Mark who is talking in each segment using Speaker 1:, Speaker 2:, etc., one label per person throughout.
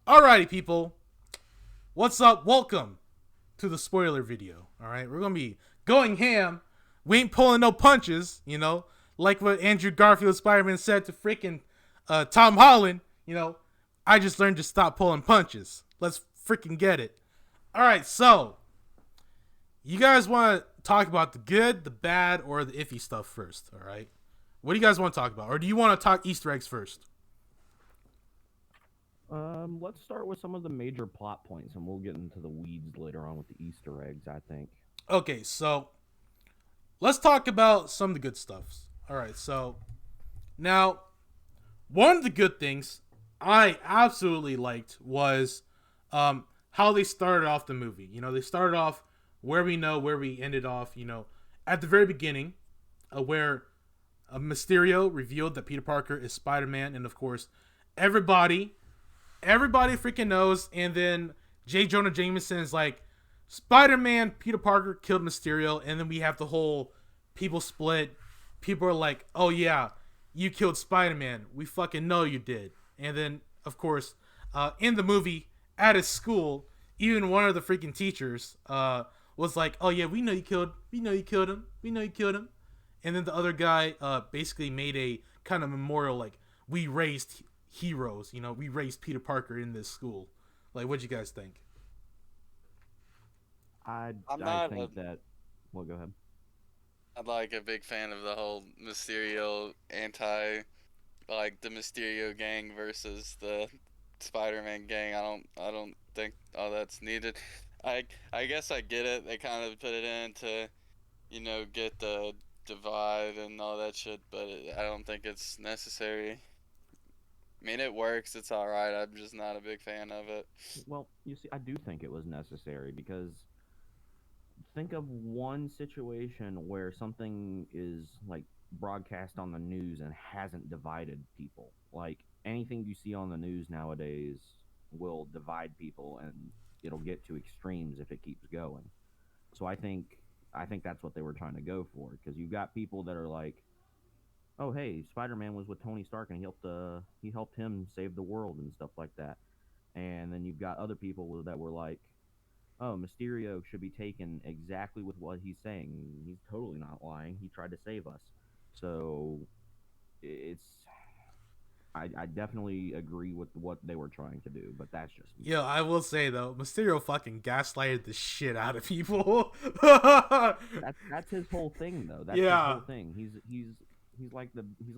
Speaker 1: Alrighty, people. What's up? Welcome to the spoiler video. Alright, we're gonna be going ham. We ain't pulling no punches, like what Andrew Garfield Spider-Man said to freaking Tom Holland. I just learned to stop pulling punches. Let's freaking get it. Alright, so you guys want to talk about the good, the bad, or the iffy stuff first? Alright, what do you guys want to talk about? Or do you want to talk Easter eggs first?
Speaker 2: Let's start with some of the major plot points, and we'll get into the weeds later on with the Easter eggs, I think.
Speaker 1: Okay, so let's talk about some of the good stuffs. Alright, so now one of the good things I absolutely liked was how they started off the movie. They started off where we ended off, at the very beginning, where Mysterio revealed that Peter Parker is Spider-Man, and of course, everybody freaking knows. And then J. Jonah Jameson is like, Spider-Man, Peter Parker killed Mysterio, and then we have the whole people split. People are like, oh yeah, you killed Spider-Man. We fucking know you did. And then, of course, in the movie, at his school, even one of the freaking teachers was like, oh yeah, we know you killed him. And then the other guy basically made a kind of memorial, like, we raised heroes, we raised Peter Parker in this school. Like, what'd you guys think?
Speaker 2: I think that. Well, go ahead.
Speaker 3: I'm like a big fan of the whole Mysterio like the Mysterio gang versus the Spider-Man gang. I don't think all that's needed. I guess I get it. They kind of put it in to, get the divide and all that shit, but I don't think it's necessary. I mean, it works. It's all right. I'm just not a big fan of it.
Speaker 2: Well, you see, I do think it was necessary because think of one situation where something is like broadcast on the news and hasn't divided people. Like anything you see on the news nowadays will divide people, and it'll get to extremes if it keeps going. So I think that's what they were trying to go for, because you've got people that are like, oh hey, Spider-Man was with Tony Stark and he helped him save the world and stuff like that. And then you've got other people that were like, oh, Mysterio should be taken exactly with what he's saying. He's totally not lying. He tried to save us. So it's I definitely agree with what they were trying to do, but that's just me.
Speaker 1: Yo, I will say though, Mysterio fucking gaslighted the shit out of people.
Speaker 2: That's his whole thing though. That's
Speaker 1: Yeah.
Speaker 2: his whole thing. He's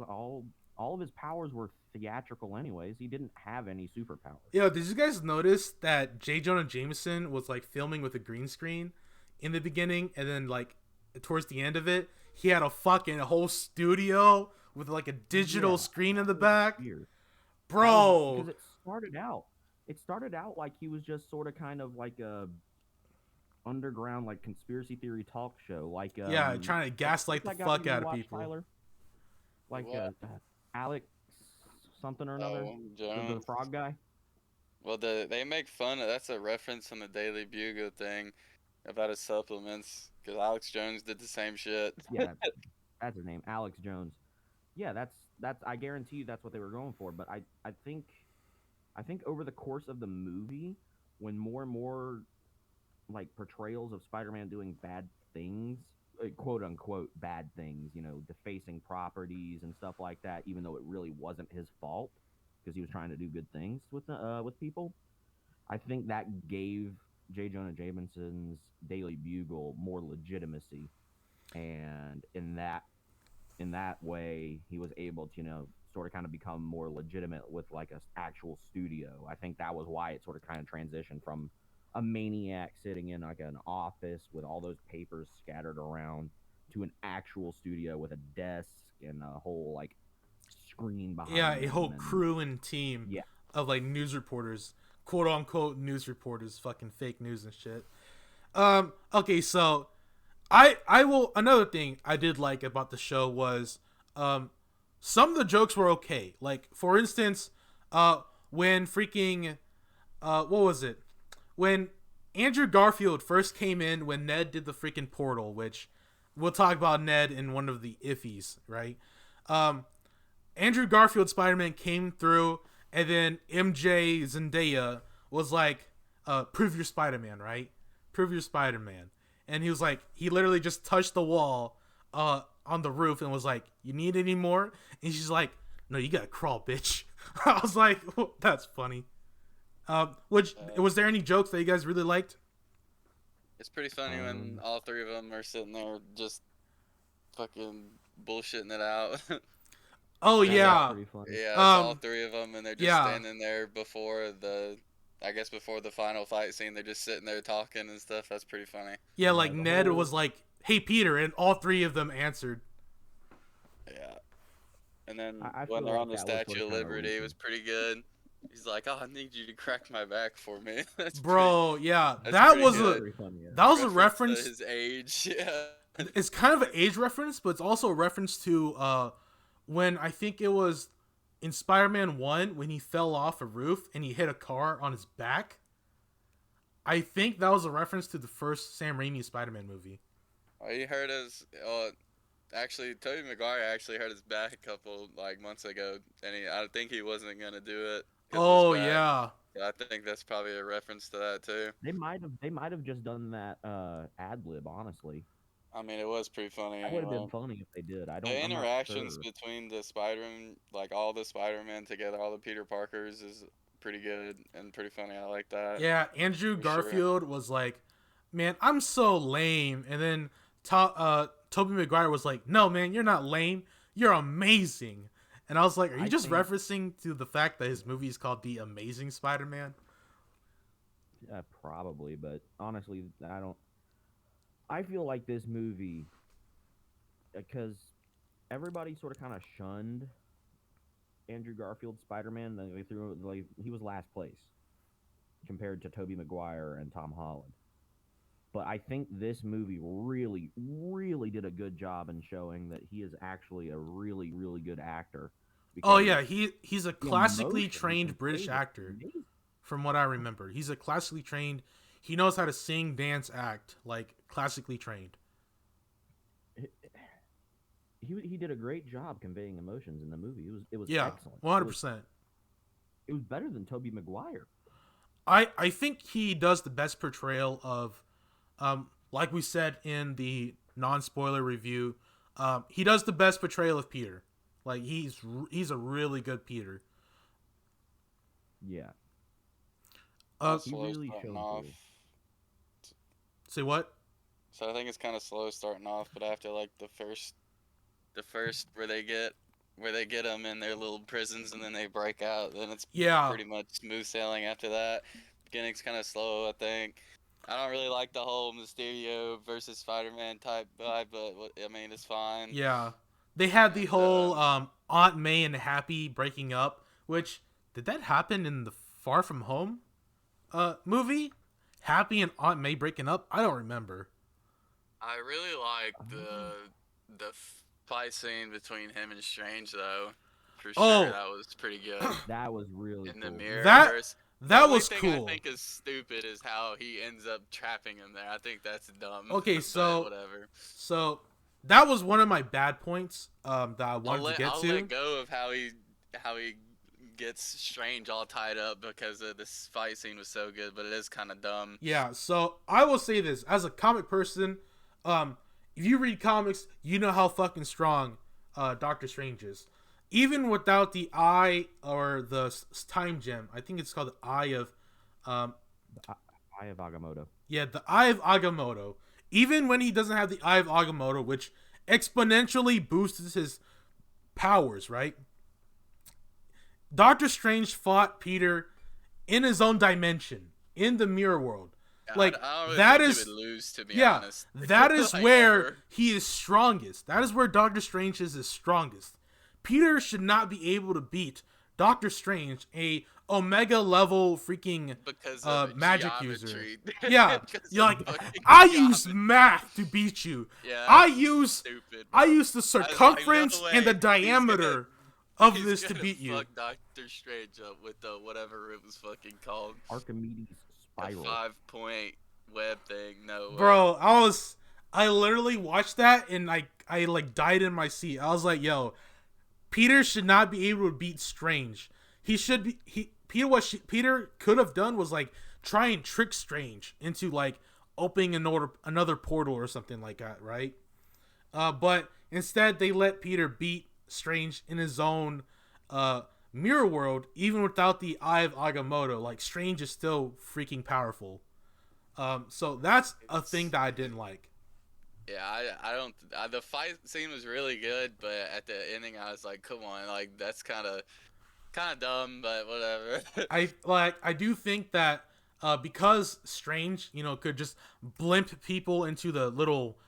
Speaker 2: all of his powers were theatrical anyways. He didn't have any superpowers.
Speaker 1: Yo, did you guys notice that J. Jonah Jameson was like filming with a green screen in the beginning, and then like towards the end of it, he had a fucking whole studio with like a digital screen in the back?
Speaker 2: Weird.
Speaker 1: Bro.
Speaker 2: Because it started out like he was just sort of kind of like a underground like conspiracy theory talk show, like
Speaker 1: Yeah, trying to gaslight the
Speaker 2: that guy
Speaker 1: fuck
Speaker 2: you
Speaker 1: out of
Speaker 2: watch,
Speaker 1: people.
Speaker 2: Tyler? Like
Speaker 3: What?
Speaker 2: Alex something or another,
Speaker 3: Oh,
Speaker 2: the
Speaker 3: Jones.
Speaker 2: frog guy.
Speaker 3: Well, they make fun of that's a reference from the Daily Bugle thing about his supplements because Alex Jones did the same shit.
Speaker 2: Yeah, that's his name, Alex Jones. Yeah, that's. I guarantee you that's what they were going for. But I think over the course of the movie, when more and more like portrayals of Spider-Man doing bad things, quote unquote bad things, defacing properties and stuff like that, even though it really wasn't his fault because he was trying to do good things with people. I think that gave J. Jonah Jameson's Daily Bugle more legitimacy, and in that way, he was able to, sort of kind of become more legitimate with like a actual studio. I think that was why it sort of kind of transitioned from a maniac sitting in like an office with all those papers scattered around to an actual studio with a desk and a whole like screen behind
Speaker 1: Yeah, a
Speaker 2: him
Speaker 1: whole
Speaker 2: and
Speaker 1: crew and team
Speaker 2: yeah.
Speaker 1: of like news reporters, quote unquote news reporters, fucking fake news and shit. Okay, so I will. Another thing I did like about the show was some of the jokes were okay. Like for instance, when freaking what was it? When Andrew Garfield first came in, when Ned did the freaking portal, which we'll talk about Ned in one of the iffies, right? Andrew Garfield Spider-Man came through and then MJ Zendaya was like, "Prove your Spider-Man, right? Prove your Spider-Man." And he was like, he literally just touched the wall, on the roof, and was like, "You need any more?" And she's like, "No, you gotta crawl, bitch." I was like, oh, "That's funny." Was there any jokes that you guys really liked?
Speaker 3: It's pretty funny when all three of them are sitting there just fucking bullshitting it out.
Speaker 1: Oh
Speaker 2: That was
Speaker 1: yeah,
Speaker 2: pretty funny.
Speaker 3: Yeah, it's all
Speaker 1: um,
Speaker 3: three of them, and they're just
Speaker 1: yeah,
Speaker 3: standing there before I guess before the final fight scene. They're just sitting there talking and stuff. That's pretty funny.
Speaker 1: yeah. Like
Speaker 2: The
Speaker 1: Ned
Speaker 2: whole
Speaker 1: was like, "Hey Peter," and all three of them answered.
Speaker 3: Yeah. And then
Speaker 2: I
Speaker 3: when
Speaker 2: feel
Speaker 3: they're
Speaker 2: like
Speaker 3: on the
Speaker 2: that was
Speaker 3: Statue
Speaker 2: sorta
Speaker 3: of
Speaker 2: kinda
Speaker 3: Liberty, it was
Speaker 2: weak.
Speaker 3: pretty good. He's like, "Oh, I need you to crack my back for me."
Speaker 1: Bro, yeah,
Speaker 3: That's pretty
Speaker 2: That was
Speaker 3: good.
Speaker 2: pretty funny. Yeah.
Speaker 1: that was a
Speaker 3: Reference to
Speaker 1: reference.
Speaker 3: his age. Yeah.
Speaker 1: It's kind of an age reference, but it's also a reference to when I think it was in Spider-Man 1 when he fell off a roof and he hit a car on his back. I think that was a reference to the first Sam Raimi Spider-Man movie.
Speaker 3: Oh, he hurt his. Actually, Tobey Maguire actually hurt his back a couple months ago, and I think he wasn't gonna do it because of his
Speaker 1: Oh
Speaker 3: back.
Speaker 1: yeah.
Speaker 3: Yeah, I think that's probably a reference to that too.
Speaker 2: They might have just done that ad lib, honestly.
Speaker 3: I mean, it was pretty funny
Speaker 2: That would have
Speaker 3: anyway.
Speaker 2: been funny if they did.
Speaker 3: The
Speaker 2: I'm not
Speaker 3: interactions
Speaker 2: sure.
Speaker 3: between the Spider-Man, all the Spider-Man together, all the Peter Parkers, is pretty good and pretty funny. I like that.
Speaker 1: Yeah, Andrew
Speaker 3: For sure.
Speaker 1: Garfield was like, "Man, I'm so lame." And then Tobey Maguire was like, "No, man, you're not lame. You're amazing." And I was like, "Are you
Speaker 2: I
Speaker 1: just
Speaker 2: think
Speaker 1: referencing to the fact that his movie is called The Amazing Spider-Man?"
Speaker 2: Probably, but honestly, I don't. I feel like this movie, because everybody sort of kind of shunned Andrew Garfield's Spider-Man. They threw he was last place compared to Tobey Maguire and Tom Holland. But I think this movie really, really did a good job in showing that he is actually a really, really good actor.
Speaker 1: Oh
Speaker 2: Because
Speaker 1: yeah, he's a
Speaker 2: the
Speaker 1: classically
Speaker 2: emotion he
Speaker 1: trained British
Speaker 2: conveyed is
Speaker 1: actor,
Speaker 2: amazing.
Speaker 1: from what I remember. He's a classically trained. He knows how to sing, dance, act, like classically trained.
Speaker 2: He did a great job conveying emotions in the movie. It was
Speaker 1: Yeah,
Speaker 2: excellent.
Speaker 1: 100%.
Speaker 2: It was better than Tobey Maguire.
Speaker 1: I think he does the best portrayal of, like we said in the non-spoiler review, he does the best portrayal of Peter. Like he's a really good Peter.
Speaker 2: Yeah.
Speaker 3: He
Speaker 2: He really
Speaker 3: starting
Speaker 2: showed
Speaker 3: off.
Speaker 2: through.
Speaker 1: Say what?
Speaker 3: So I think it's kind of slow starting off, but after the first where they get them in their little prisons and then they break out, then it's
Speaker 1: Yeah,
Speaker 3: pretty much smooth sailing after that. Beginning's kind of slow, I think. I don't really like the whole Mysterio versus Spider-Man type vibe, but I mean, it's fine.
Speaker 1: yeah. They had the
Speaker 3: And
Speaker 1: whole Aunt May and Happy breaking up, which did that happen in the Far From Home movie? Happy and Aunt May breaking up? I don't remember.
Speaker 3: I really like the fight scene between him and Strange, though. For sure,
Speaker 1: Oh.
Speaker 3: that was pretty good.
Speaker 2: That was really
Speaker 3: In the
Speaker 2: cool.
Speaker 3: mirror.
Speaker 1: That
Speaker 3: The only
Speaker 1: was
Speaker 3: thing
Speaker 1: cool.
Speaker 3: I think is stupid is how he ends up trapping him there. I think that's dumb.
Speaker 1: Okay,
Speaker 3: but
Speaker 1: so
Speaker 3: whatever.
Speaker 1: So that was one of my bad points that I wanted to get
Speaker 3: I'll
Speaker 1: to.
Speaker 3: let go of how he gets Strange all tied up because of this fight scene was so good, but it is kind of dumb.
Speaker 1: Yeah, so I will say this as a comic person, if you read comics, you know how fucking strong Doctor Strange is. Even without the eye or the time gem, I think it's called the Eye of,
Speaker 2: Eye of Agamotto.
Speaker 1: yeah, the Eye of Agamotto. Even when he doesn't have the Eye of Agamotto, which exponentially boosts his powers, right? Doctor Strange fought Peter in his own dimension, in the mirror world. Like
Speaker 3: I don't really
Speaker 1: that
Speaker 3: think
Speaker 1: is,
Speaker 3: he would lose, to be
Speaker 1: yeah,
Speaker 3: honest.
Speaker 1: that is
Speaker 3: Like,
Speaker 1: where
Speaker 3: ever.
Speaker 1: he is strongest. That is where Doctor Strange is his strongest. Peter should not be able to beat Doctor Strange, a Omega level freaking
Speaker 3: because of
Speaker 1: magic
Speaker 3: geometry.
Speaker 1: user. Yeah,
Speaker 3: Because
Speaker 1: you're
Speaker 3: of
Speaker 1: like,
Speaker 3: fucking
Speaker 1: I use
Speaker 3: geometry.
Speaker 1: math to beat you.
Speaker 3: Yeah,
Speaker 1: I use
Speaker 3: stupid.
Speaker 1: I use the
Speaker 3: was like, no
Speaker 1: circumference and the
Speaker 3: way.
Speaker 1: diameter of
Speaker 3: He's
Speaker 1: this to
Speaker 3: gonna
Speaker 1: beat you.
Speaker 3: fuck Doctor Strange up with the whatever it was fucking called.
Speaker 2: Archimedes
Speaker 3: A
Speaker 2: spiral.
Speaker 3: 5-point web thing. No way.
Speaker 1: Bro, I literally watched that and I like died in my seat. I was like, yo, Peter should not be able to beat Strange. he should be he Peter could have done was like try and trick Strange into like opening another portal or something like that, right? But instead they let Peter beat Strange in his own mirror world, even without the Eye of Agamotto. Like Strange is still freaking powerful. So that's a thing that I didn't like.
Speaker 3: Yeah, I don't. The fight scene was really good, but at the ending, I was like, come on, like that's kind of dumb, but whatever.
Speaker 1: I do think that because Strange, could just blimp people into the little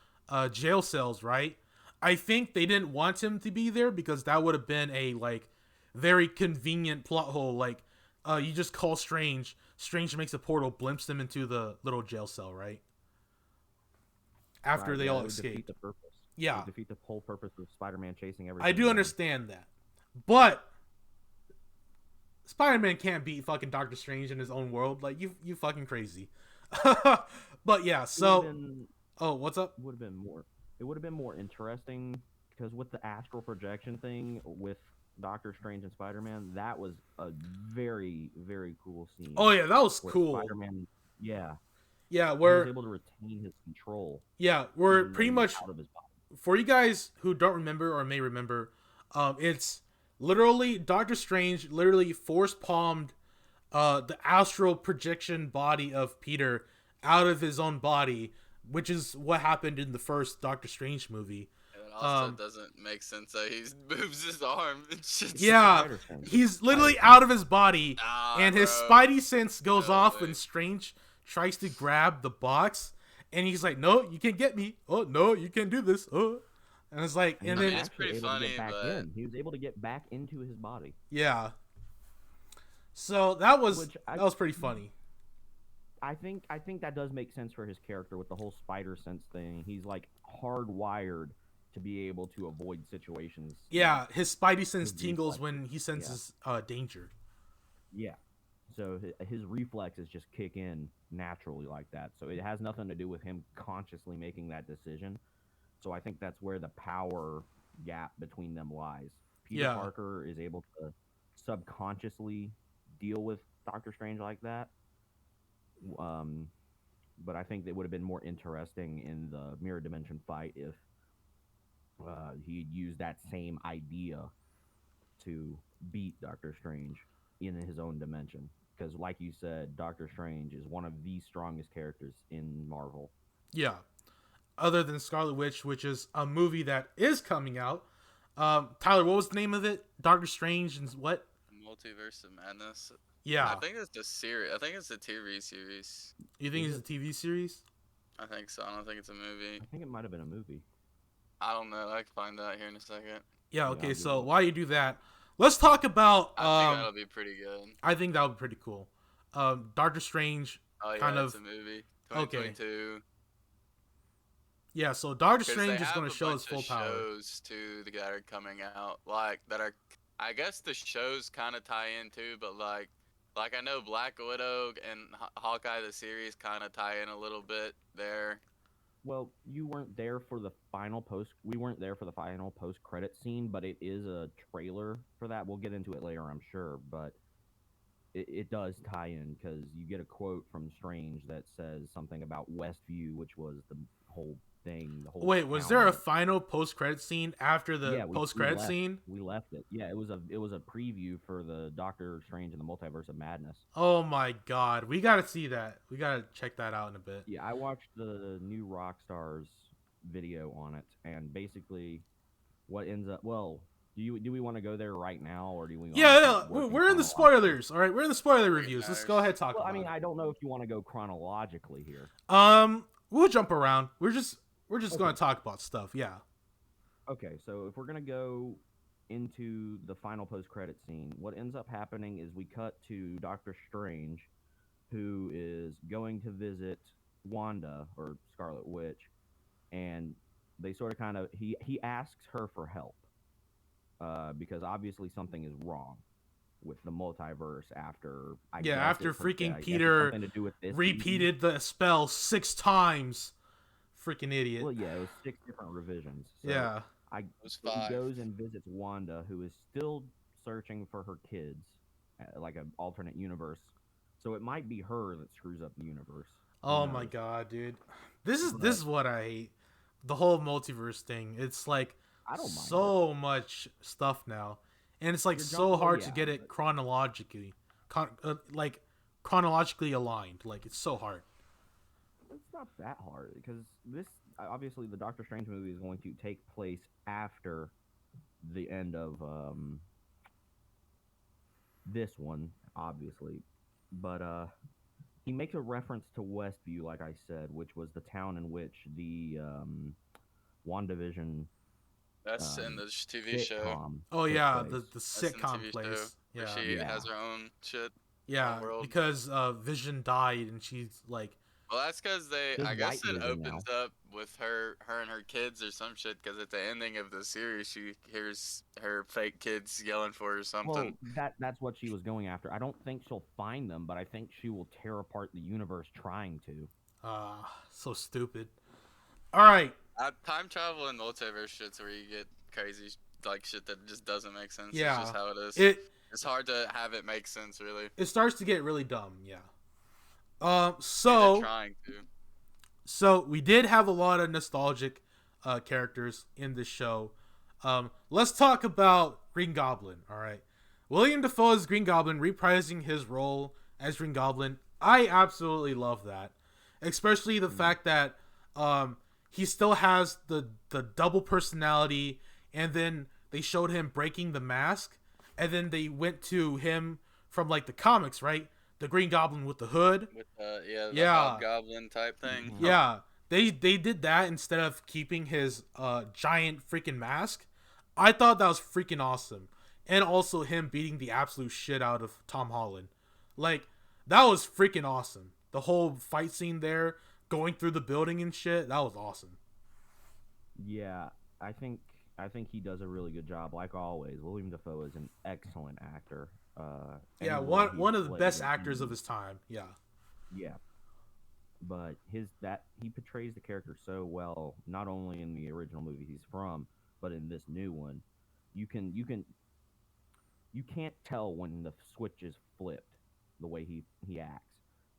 Speaker 1: jail cells, right? I think they didn't want him to be there because that would have been a like very convenient plot hole. Like, you just call Strange, Strange makes a portal, blimps them into the little jail cell, right? After
Speaker 2: Right,
Speaker 1: they
Speaker 2: yeah,
Speaker 1: all
Speaker 2: it would defeat
Speaker 1: escape.
Speaker 2: the purpose. It
Speaker 1: Yeah,
Speaker 2: would defeat the whole purpose of Spider-Man chasing
Speaker 1: I
Speaker 2: everything
Speaker 1: do
Speaker 2: down.
Speaker 1: understand that, but Spider-Man can't beat fucking Doctor Strange in his own world. Like you fucking crazy. But yeah, so oh, what's up?
Speaker 2: Would have been more. It would have been more interesting because with the astral projection thing with Doctor Strange and Spider-Man, that was a very very cool scene.
Speaker 1: Oh yeah, that was
Speaker 2: Where
Speaker 1: cool.
Speaker 2: Spider-Man, yeah,
Speaker 1: Yeah,
Speaker 2: he was
Speaker 1: we're
Speaker 2: able to retain his control
Speaker 1: we're
Speaker 2: even though
Speaker 1: pretty
Speaker 2: he was
Speaker 1: much
Speaker 2: out of his body.
Speaker 1: for you guys who don't remember or may remember, it's literally Doctor Strange literally force palmed the astral projection body of Peter out of his own body, which is what happened in the first Doctor Strange movie.
Speaker 3: And it also doesn't make sense that he moves his arm. It's just
Speaker 1: Yeah, he's literally out of his body, and his
Speaker 3: bro.
Speaker 1: Spidey sense goes
Speaker 3: No
Speaker 1: off
Speaker 3: way.
Speaker 1: when Strange tries to grab the box, and he's like, "No, you can't get me. Oh no, you can't do this." Oh, and it's like, and
Speaker 3: I
Speaker 1: then
Speaker 3: mean, it's pretty funny, but
Speaker 2: he was able to get back into his body.
Speaker 1: yeah, so that was
Speaker 2: Which
Speaker 1: pretty funny.
Speaker 2: I think that does make sense for his character with the whole spider sense thing. He's like hardwired to be able to avoid situations.
Speaker 1: Yeah, his Spidey sense
Speaker 2: His
Speaker 1: tingles
Speaker 2: reflexes.
Speaker 1: when he senses danger.
Speaker 2: Yeah. So his reflexes just kick in naturally like that. So it has nothing to do with him consciously making that decision. So I think that's where the power gap between them lies. Peter
Speaker 1: Yeah.
Speaker 2: Parker is able to subconsciously deal with Doctor Strange like that. Um, but I think it would have been more interesting in the mirror dimension fight if he'd used that same idea to beat Doctor Strange in his own dimension. Because, like you said, Doctor Strange is one of the strongest characters in Marvel.
Speaker 1: Yeah. Other than Scarlet Witch, which is a movie that is coming out. Tyler, what was the name of it? Doctor Strange and what?
Speaker 3: Multiverse of Madness.
Speaker 1: Yeah.
Speaker 3: I think it's the series. I think it's a TV series.
Speaker 1: You think it's a TV series?
Speaker 3: I think so. I don't think it's a movie.
Speaker 2: I think it might have been a movie.
Speaker 3: I don't know. I can find out here in a second.
Speaker 1: Yeah,
Speaker 2: Yeah,
Speaker 1: okay,
Speaker 2: I'll
Speaker 1: so
Speaker 2: Google it.
Speaker 1: while you do that, let's talk about
Speaker 3: I think that'll be pretty good.
Speaker 1: I think that would be pretty cool. Doctor Strange
Speaker 3: Oh yeah,
Speaker 1: kind
Speaker 3: it's
Speaker 1: of
Speaker 3: a movie.
Speaker 1: okay.
Speaker 3: 2022.
Speaker 1: Yeah, so Doctor
Speaker 3: 'Cause
Speaker 1: Strange
Speaker 3: they
Speaker 1: is going to
Speaker 3: have a
Speaker 1: show his
Speaker 3: bunch
Speaker 1: full
Speaker 3: of
Speaker 1: power.
Speaker 3: shows too that are coming out, like that are. I guess the shows kind of tie in too, but like I know Black Widow and Hawkeye the series kind of tie in a little bit there.
Speaker 2: Well, you weren't there for the final post. We weren't there for the final post-credit scene, but it is a trailer for that. We'll get into it later, I'm sure, but it does tie in because you get a quote from Strange that says something about Westview, which was the whole thing. The whole
Speaker 1: Wait, was
Speaker 2: town
Speaker 1: there a
Speaker 2: that-
Speaker 1: final post-credit scene after the
Speaker 2: Yeah, we
Speaker 1: post-credit
Speaker 2: left.
Speaker 1: scene?
Speaker 2: We left it. Yeah, it was a preview for the Doctor Strange and the Multiverse of Madness.
Speaker 1: Oh my god, we got to see that. We got to check that out in a bit.
Speaker 2: Yeah, I watched the new Rockstars video on it, and basically, what ends up. Well, do we want to go there right now, or do we?
Speaker 1: Yeah, we're in the spoilers. All right, we're in the spoiler reviews. Let's go ahead and talk
Speaker 2: Well,
Speaker 1: about
Speaker 2: I mean,
Speaker 1: it.
Speaker 2: I don't know if you want to go chronologically here.
Speaker 1: We'll jump around. We're just going
Speaker 2: Okay.
Speaker 1: to talk about stuff. Yeah.
Speaker 2: Okay, so if we're gonna go into the final post-credit scene, what ends up happening is we cut to Doctor Strange, who is going to visit Wanda or Scarlet Witch, and they sort of kind of he asks her for help because obviously something is wrong with the multiverse after
Speaker 1: After freaking
Speaker 2: I guess
Speaker 1: Peter
Speaker 2: something to do with this
Speaker 1: repeated the spell 6 times. Freaking idiot.
Speaker 2: Well, yeah, it was 6 different revisions. So
Speaker 1: Yeah.
Speaker 3: It was
Speaker 2: he
Speaker 3: 5.
Speaker 2: goes and visits Wanda, who is still searching for her kids like an alternate universe. So it might be her that screws up the universe. Who
Speaker 1: Oh my
Speaker 2: knows?
Speaker 1: god, dude. This is
Speaker 2: But
Speaker 1: what I hate. The whole multiverse thing. It's like
Speaker 2: I don't mind it.
Speaker 1: so much stuff now. And it's like
Speaker 2: You're
Speaker 1: so
Speaker 2: well,
Speaker 1: hard to
Speaker 2: yeah,
Speaker 1: get it
Speaker 2: but
Speaker 1: like chronologically aligned. Like it's so hard.
Speaker 2: it's not that hard because this obviously the Doctor Strange movie is going to take place after the end of this one, obviously. But he makes a reference to Westview, like I said, which was the town in which the WandaVision
Speaker 3: That's in
Speaker 2: um,
Speaker 3: the TV show.
Speaker 2: sitcom
Speaker 1: Oh
Speaker 2: took
Speaker 1: yeah,
Speaker 2: place.
Speaker 1: the
Speaker 3: That's in the
Speaker 1: sitcom
Speaker 3: TV show
Speaker 1: place.
Speaker 3: where
Speaker 1: Yeah.
Speaker 3: she
Speaker 2: Yeah,
Speaker 3: has her own shit,
Speaker 1: Yeah,
Speaker 3: own world.
Speaker 1: because Vision died and she's like
Speaker 3: Well, that's because
Speaker 2: there's
Speaker 3: I
Speaker 2: White
Speaker 3: guess it
Speaker 2: Vision
Speaker 3: opens
Speaker 2: now.
Speaker 3: up with her and her kids or some shit. Because at the ending of the series, she hears her fake kids yelling for her or
Speaker 2: Well,
Speaker 3: something.
Speaker 2: that's what she was going after. I don't think she'll find them, but I think she will tear apart the universe trying to.
Speaker 1: so stupid. All right.
Speaker 3: Time travel and multiverse shit's where you get crazy like shit that just doesn't make sense. It's
Speaker 1: Yeah.
Speaker 3: just how it is.
Speaker 1: It
Speaker 3: It's hard to have it make sense, really.
Speaker 1: it starts to get really dumb, yeah.
Speaker 3: They're
Speaker 1: So
Speaker 3: trying to.
Speaker 1: so we did have a lot of nostalgic characters in this show. Let's talk about Green Goblin. All right, William Dafoe's Green Goblin reprising his role as Green Goblin. I absolutely love that, especially the fact that he still has the double personality, and then they showed him breaking the mask, and then they went to him from like the comics, right? The Green Goblin with the hood.
Speaker 3: With the
Speaker 1: Yeah.
Speaker 3: hobgoblin type thing.
Speaker 2: Mhm.
Speaker 1: Yeah, they did that instead of keeping his giant freaking mask. I thought that was freaking awesome, and also him beating the absolute shit out of Tom Holland. Like that was freaking awesome. The whole fight scene there, going through the building and shit, that was awesome.
Speaker 2: Yeah, I think he does a really good job. Like always, William Dafoe is an excellent actor.
Speaker 1: Yeah,
Speaker 2: Any role
Speaker 1: one
Speaker 2: he's
Speaker 1: of the
Speaker 2: played
Speaker 1: best
Speaker 2: in,
Speaker 1: actors of his time. Yeah,
Speaker 2: yeah, but he portrays the character so well, not only in the original movie he's from, but in this new one. You can't tell when the switch is flipped the way he acts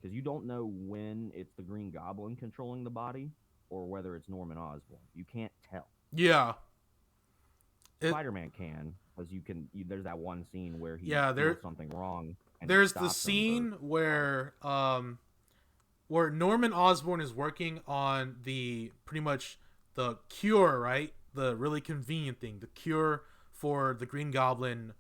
Speaker 2: because you don't know when it's the Green Goblin controlling the body or whether it's Norman Osborn. You can't tell.
Speaker 1: yeah,
Speaker 2: Spider-Man can, because there's that one scene where he
Speaker 1: yeah.
Speaker 2: feels something wrong. And it
Speaker 1: There's the
Speaker 2: stops him,
Speaker 1: scene where Norman Osborn is working on the pretty much the cure, right? The really convenient thing, the cure for the Green Goblin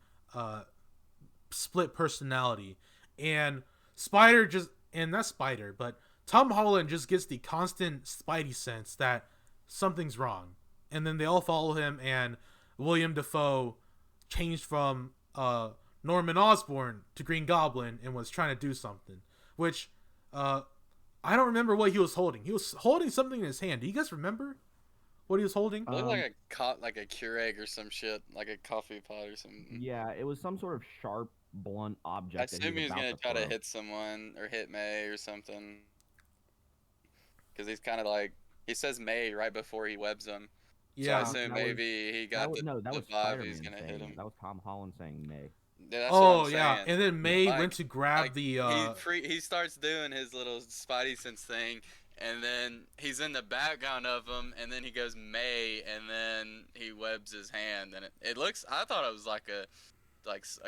Speaker 1: split personality. And Spider just and not Spider, but Tom Holland just gets the constant Spidey sense that something's wrong. And then they all follow him, and William Dafoe changed from Norman Osborn to Green Goblin and was trying to do something. Which I don't remember what he was holding. He was holding something in his hand. Do you guys remember what he was holding?
Speaker 3: It looked like a Keurig or some shit, like a coffee pot or something.
Speaker 2: Yeah, it was some sort of sharp, blunt
Speaker 3: I
Speaker 2: object that
Speaker 3: assume he
Speaker 2: he was
Speaker 3: was
Speaker 2: about
Speaker 3: gonna
Speaker 2: to
Speaker 3: try to
Speaker 2: throw.
Speaker 3: hit someone or hit May or something. Because he's kind of like he says May right before he webs him. So I
Speaker 1: Yeah.
Speaker 3: assume
Speaker 2: That was-
Speaker 3: maybe he got
Speaker 2: no, that
Speaker 3: the
Speaker 2: was
Speaker 3: vibe he's
Speaker 2: Spider-Man
Speaker 3: gonna
Speaker 2: saying
Speaker 3: hit
Speaker 2: it.
Speaker 3: him.
Speaker 2: That was Tom Holland saying May.
Speaker 3: Yeah, that's
Speaker 1: Oh
Speaker 3: what I'm
Speaker 1: yeah,
Speaker 3: saying.
Speaker 1: and then May
Speaker 3: Like-
Speaker 1: went to grab
Speaker 3: Like,
Speaker 1: the.
Speaker 3: he starts doing his little Spidey sense thing, and then he's in the background of him, and then he goes May, and then he webs his hand, and it looks. I thought it was like a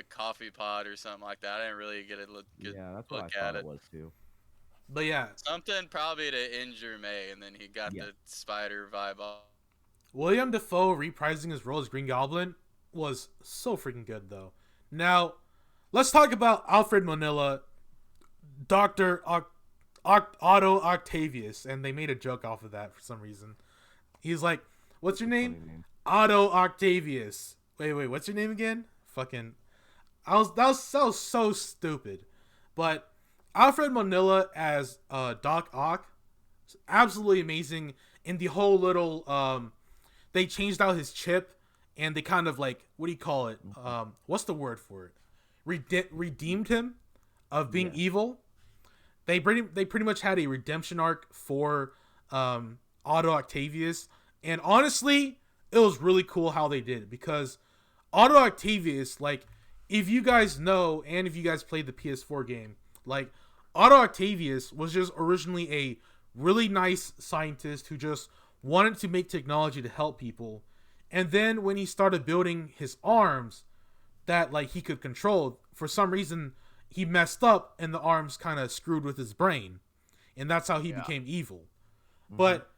Speaker 3: coffee pot or something like that. I didn't really get a good
Speaker 2: Yeah, that's what I
Speaker 3: look
Speaker 2: thought
Speaker 3: at
Speaker 2: it
Speaker 3: it.
Speaker 2: was too.
Speaker 1: But yeah,
Speaker 3: Something probably to injure May, and then he got
Speaker 2: Yeah.
Speaker 3: the spider vibe off.
Speaker 1: William Dafoe reprising his role as Green Goblin was so freaking good, though. Now, let's talk about Alfred Manila, Doctor Otto Octavius, and they made a joke off of that for some reason. He's like, "What's your
Speaker 2: Funny
Speaker 1: name?"
Speaker 2: name.
Speaker 1: Otto Octavius. Wait, what's your name again? Fucking, that was so stupid. But Alfred Manila as Doc Ock, absolutely amazing. In the whole little they changed out his chip, and they kind of like, what do you call it? What's the word for it? Redeemed him of being
Speaker 2: Yeah.
Speaker 1: evil. They pretty much had a redemption arc for Otto Octavius, and honestly, it was really cool how they did it because Otto Octavius, like, if you guys know, and if you guys played the PS4 game, like Otto Octavius was just originally a really nice scientist who just wanted to make technology to help people. And then when he started building his arms that like he could control, for some reason he messed up and the arms kind of screwed with his brain. And that's how he became evil.
Speaker 2: Mhm.
Speaker 1: But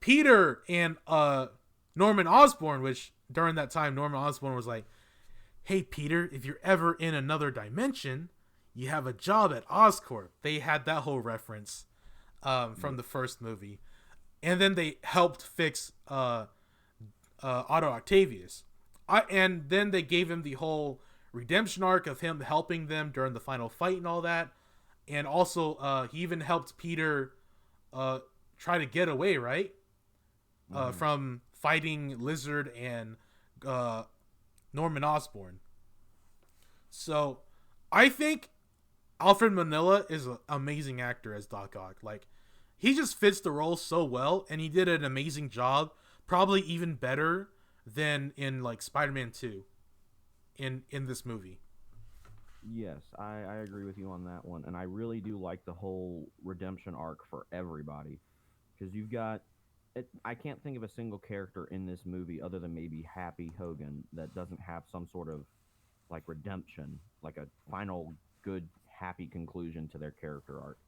Speaker 1: Peter and Norman Osborn, which during that time Norman Osborn was like, "Hey Peter, if you're ever in another dimension, you have a job at Oscorp." They had that whole reference from the first movie, and then they helped fix Otto Octavius. And then they gave him the whole redemption arc of him helping them during the final fight and all that. And also, he even helped Peter try to get away, right? From fighting Lizard and Norman Osborn. So, I think Alfred Manila is an amazing actor as Doc Ock. Like, he just fits the role so well, and he did an amazing job. Probably even better than in like Spider-Man 2 in this movie.
Speaker 2: Yes, I agree with you on that one, and I really do like the whole redemption arc for everybody, because you've got. I can't think of a single character in this movie other than maybe Happy Hogan that doesn't have some sort of like redemption, like a final good happy conclusion to their character arc.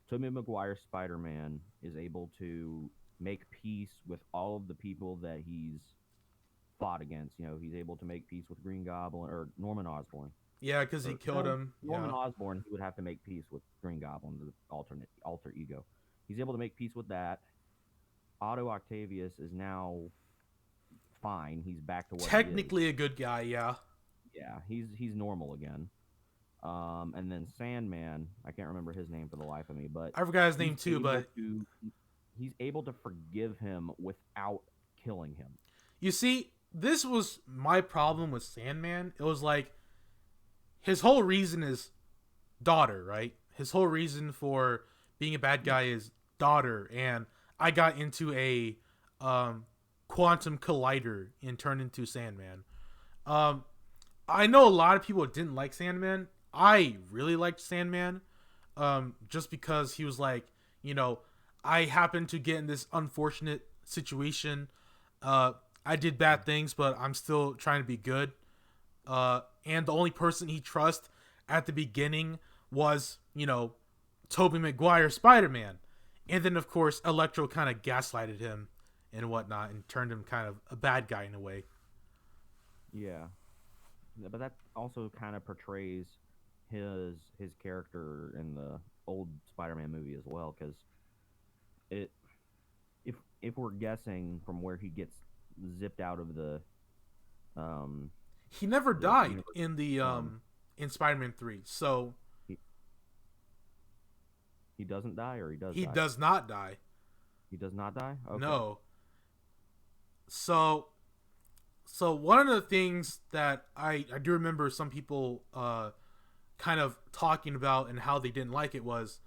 Speaker 2: Tobey Maguire's Spider-Man is able to make peace with all of the people that he's fought against. You know, he's able to make peace with Green Goblin or Norman Osborn.
Speaker 1: Yeah, because he killed him.
Speaker 2: Norman
Speaker 1: Yeah.
Speaker 2: Osborn, he would have to make peace with Green Goblin, the alter ego. He's able to make peace with that. Otto Octavius is now fine. He's back to what
Speaker 1: Technically a good guy, yeah.
Speaker 2: Yeah, he's normal again. And then Sandman, I can't remember his name for the life of me, but
Speaker 1: I forgot his name too, but
Speaker 2: he's able to forgive him without killing him.
Speaker 1: you see, this was my problem with Sandman. It was like his whole reason is daughter, right? His whole reason for being a bad guy is daughter, and I got into a quantum collider and turned into Sandman. I know a lot of people didn't like Sandman. I really liked Sandman, just because he was like, you know, I happened to get in this unfortunate situation. I did bad things, but I'm still trying to be good. And the only person he trusts at the beginning was, you know, Tobey Maguire Spider-Man. And then, of course, Electro kind of gaslighted him and whatnot and turned him kind of a bad guy in a way.
Speaker 2: Yeah. But that also kind of portrays his character in the old Spider-Man movie as well, because it if we're guessing from where he gets zipped out of the
Speaker 1: he never
Speaker 2: the
Speaker 1: died
Speaker 2: universe,
Speaker 1: in the in Spider-Man 3. So
Speaker 2: he doesn't die, or he does
Speaker 1: he
Speaker 2: die?
Speaker 1: does not die.
Speaker 2: He does not die? Okay.
Speaker 1: No. So one of the things that I do remember some people kind of talking about and how they didn't like it was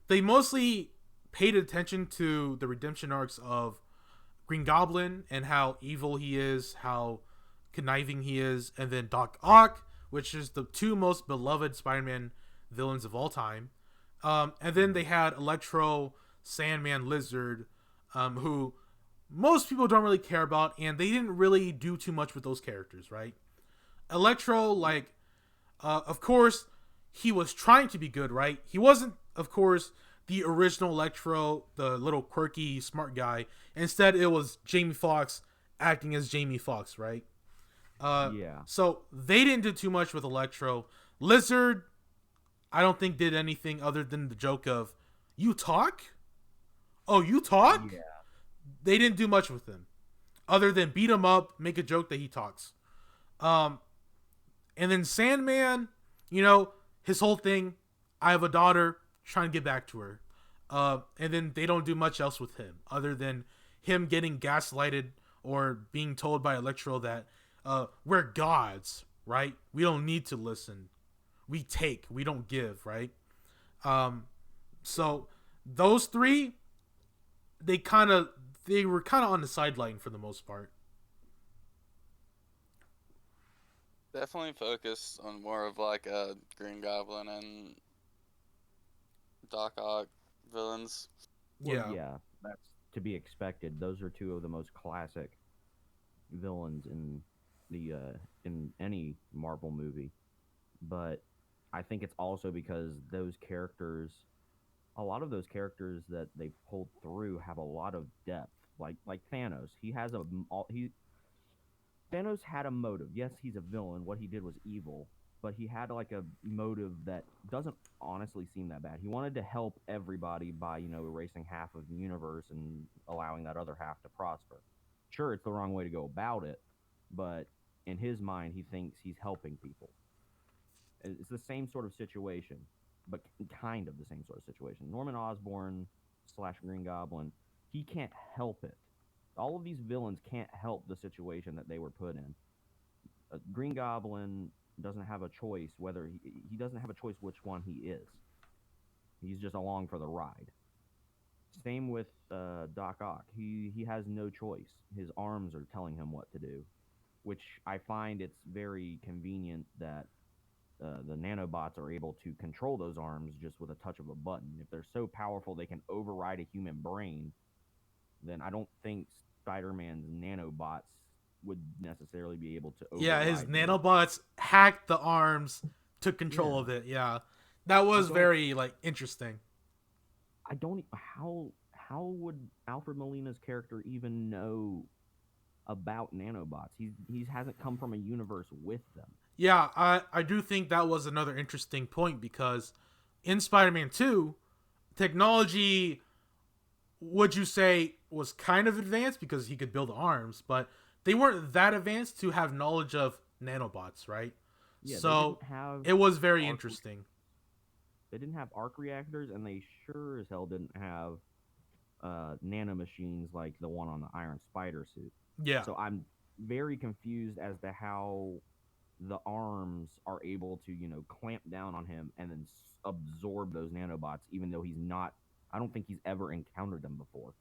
Speaker 1: they mostly paid attention to the redemption arcs of Green Goblin and how evil he is, how conniving he is, and then Doc Ock, which is the two most beloved Spider-Man villains of all time. And then they had Electro, Sandman, Lizard, who most people don't really care about, and they didn't really do too much with those characters, right? Electro, like, of course, he was trying to be good, right? He wasn't, of course, the original Electro, the little quirky, smart guy. Instead, it was Jamie Foxx acting as Jamie Foxx, right?
Speaker 2: Yeah.
Speaker 1: So they didn't do too much with Electro. Lizard, I don't think did anything other than the joke of, "You talk? Oh, you talk?"
Speaker 2: Yeah.
Speaker 1: They didn't do much with him, other than beat him up, make a joke that he talks. And then Sandman, you know, his whole thing, I have a daughter, trying to get back to her. And then they don't do much else with him, other than him getting gaslighted or being told by Electro that we're gods, right? We don't need to listen. We take, we don't give, right? So those three, they were kind of on the sideline for the most part.
Speaker 3: Definitely focus on more of like a Green Goblin and Doc Ock villains.
Speaker 2: Well,
Speaker 1: Yeah.
Speaker 2: yeah, that's to be expected. Those are two of the most classic villains in any Marvel movie. But I think it's also because those characters, a lot of those characters that they pulled through have a lot of depth. Like Thanos, he Thanos had a motive. Yes, he's a villain. What he did was evil, but he had like a motive that doesn't honestly seem that bad. He wanted to help everybody by, erasing half of the universe and allowing that other half to prosper. Sure, it's the wrong way to go about it, but in his mind, he thinks he's helping people. It's the same sort of situation, but kind of the same sort of situation. Norman Osborn slash Green Goblin, he can't help it. All of these villains can't help the situation that they were put in. Green Goblin doesn't have a choice whether he doesn't have a choice which one he is. He's just along for the ride. Same with Doc Ock. He has no choice. His arms are telling him what to do, which I find it's very convenient that the nanobots are able to control those arms just with a touch of a button. If they're so powerful they can override a human brain, then I don't think Spider-Man's nanobots would necessarily be able to
Speaker 1: Yeah, his
Speaker 2: override the.
Speaker 1: nanobots hacked the arms, took control
Speaker 2: Yeah,
Speaker 1: of it. Yeah. That
Speaker 2: I
Speaker 1: was
Speaker 2: don't.
Speaker 1: very like interesting.
Speaker 2: I don't. How would Alfred Molina's character even know about nanobots? He hasn't come from a universe with them.
Speaker 1: Yeah, I do think that was another interesting point because in Spider-Man 2, technology would you say was kind of advanced because he could build arms, but they weren't that advanced to have knowledge of nanobots, right?
Speaker 2: Yeah, they didn't
Speaker 1: So
Speaker 2: have
Speaker 1: it was very
Speaker 2: arc.
Speaker 1: interesting.
Speaker 2: They didn't have arc reactors, and they sure as hell didn't have nanomachines like the one on the Iron Spider suit.
Speaker 1: Yeah.
Speaker 2: So I'm very confused as to how the arms are able to, clamp down on him and then absorb those nanobots, even though he's not. I don't think he's ever encountered them before.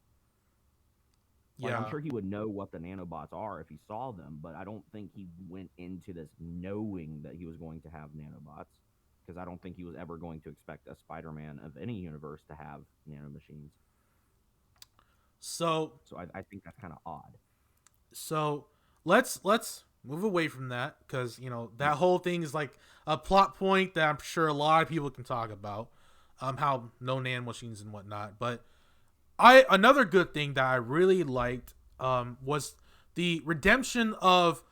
Speaker 2: Like, I'm
Speaker 1: Yeah.
Speaker 2: sure he would know what the nanobots are if he saw them, but I don't think he went into this knowing that he was going to have nanobots. Because I don't think he was ever going to expect a Spider-Man of any universe to have nanomachines.
Speaker 1: So
Speaker 2: So I think that's kind of odd.
Speaker 1: so let's move away from that because that
Speaker 2: Yeah.
Speaker 1: whole thing is like a plot point that I'm sure a lot of people can talk about. How no nan machines and whatnot. But another good thing that I really liked was the redemption of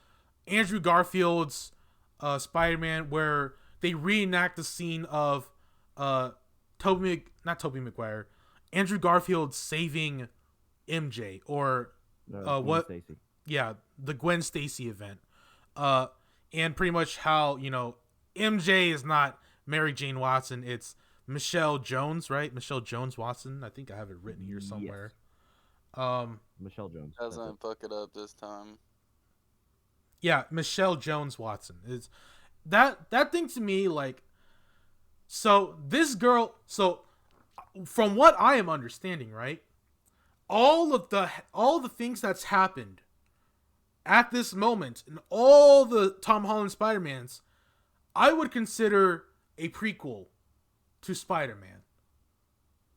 Speaker 1: Andrew Garfield's Spider-Man, where they reenact the scene of not Tobey Maguire, Andrew Garfield saving MJ or
Speaker 2: Gwen
Speaker 1: what
Speaker 2: Stacy.
Speaker 1: yeah, the Gwen Stacy event. Uh, and pretty much how, MJ is not Mary Jane Watson, it's Michelle Jones, right? Michelle Jones Watson. I think I have it written here
Speaker 2: Yes.
Speaker 1: somewhere. Um,
Speaker 2: Michelle Jones. That's it.
Speaker 3: Doesn't fuck it up this time.
Speaker 1: yeah, Michelle Jones Watson. Is that thing to me like so this girl so from what I am understanding, right? All the things that's happened at this moment in all the Tom Holland Spider-Mans, I would consider a prequel to Spider-Man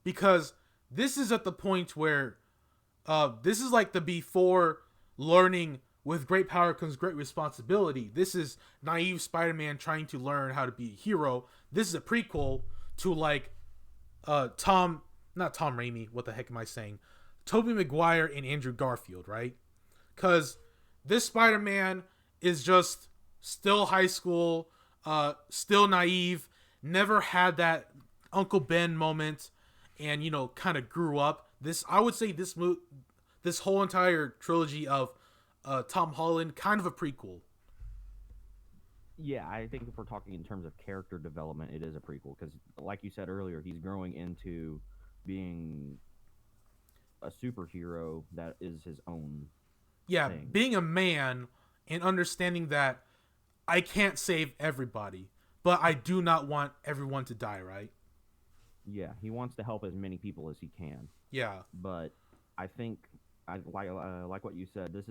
Speaker 1: because this is at the point where this is like the before learning with great power comes great responsibility. This is naive Spider-Man trying to learn how to be a hero. This is a prequel to like not Tom Raimi, what the heck am I saying? Tobey Maguire and Andrew Garfield, right? Cuz this Spider-Man is just still high school, still naive, never had that Uncle Ben moment, and kind of grew up. This I would say this whole entire trilogy of Tom Holland kind of a prequel.
Speaker 2: Yeah, I think if we're talking in terms of character development, it is a prequel because, like you said earlier, he's growing into being a superhero that is his own
Speaker 1: Yeah,
Speaker 2: thing.
Speaker 1: being a man and understanding that I can't save everybody, but I do not want everyone to die, right?
Speaker 2: Yeah, he wants to help as many people as he can,
Speaker 1: Yeah.
Speaker 2: but I think like what you said. This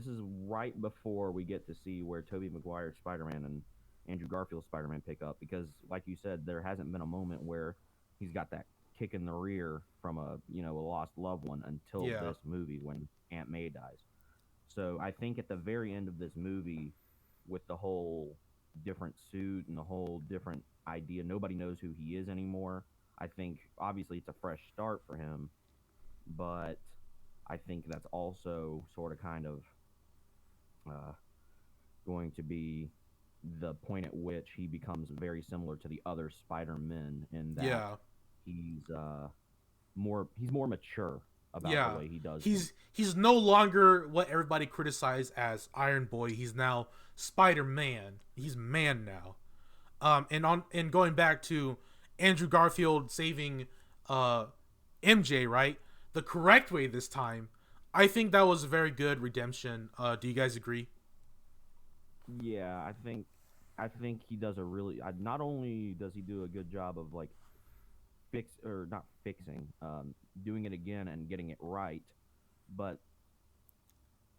Speaker 2: is right before we get to see where Tobey Maguire's Spider-Man and Andrew Garfield's Spider-Man pick up, because, like you said, there hasn't been a moment where he's got that kick in the rear from a lost loved one until
Speaker 1: Yeah.
Speaker 2: this movie when Aunt May dies. So I think at the very end of this movie, with the whole different suit and the whole different idea, nobody knows who he is anymore. I think obviously it's a fresh start for him, but I think that's also sort of kind of uh, going to be the point at which he becomes very similar to the other Spider-Men in that
Speaker 1: Yeah.
Speaker 2: he's he's more mature about the
Speaker 1: Yeah.
Speaker 2: way he does things.
Speaker 1: He's no longer what everybody criticized as Iron Boy. He's now Spider-Man. He's man now. And going back to Andrew Garfield saving uh MJ, right? The correct way this time. I think that was a very good redemption. Do you guys agree?
Speaker 2: Yeah, I think he does a really not only does he do a good job of like fix or not fixing, doing it again and getting it right, but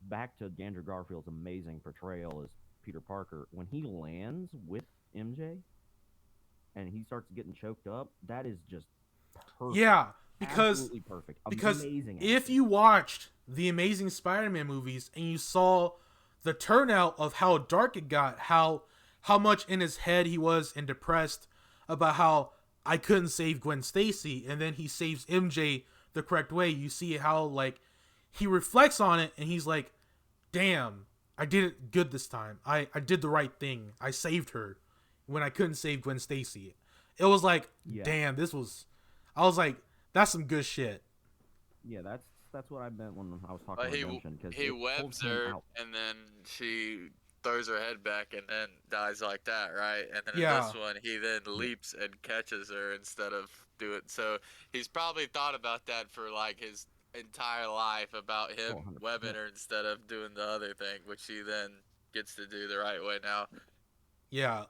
Speaker 2: back to Andrew Garfield's amazing portrayal as Peter Parker, when he lands with MJ and he starts getting choked up, that is just perfect.
Speaker 1: Yeah, because
Speaker 2: Absolutely perfect.
Speaker 1: because
Speaker 2: Amazing
Speaker 1: if
Speaker 2: acting.
Speaker 1: you watched the Amazing Spider-Man movies and you saw the turnout of how dark it got, how much in his head he was and depressed about how I couldn't save Gwen Stacy, and then he saves MJ the correct way. You see how like he reflects on it and he's like, "Damn, I did it good this time. I did the right thing. I saved her when I couldn't save Gwen Stacy." It was like,
Speaker 2: Yeah.
Speaker 1: "Damn, this was." I was like, "That's some good shit."
Speaker 2: Yeah, that's what I meant when I was talking
Speaker 3: But
Speaker 2: redemption, because
Speaker 3: he
Speaker 2: it pulled
Speaker 3: webs
Speaker 2: him
Speaker 3: her,
Speaker 2: out.
Speaker 3: and then she throws her head back, and then dies like that, right? And then in
Speaker 1: Yeah,
Speaker 3: this one, he then
Speaker 2: Yeah.
Speaker 3: leaps and catches her instead of do it. So he's probably thought about that for like his entire life about him
Speaker 2: Oh,
Speaker 3: webbing
Speaker 2: 100%.
Speaker 3: her instead of doing the other thing, which he then gets to do the right way now.
Speaker 1: yeah.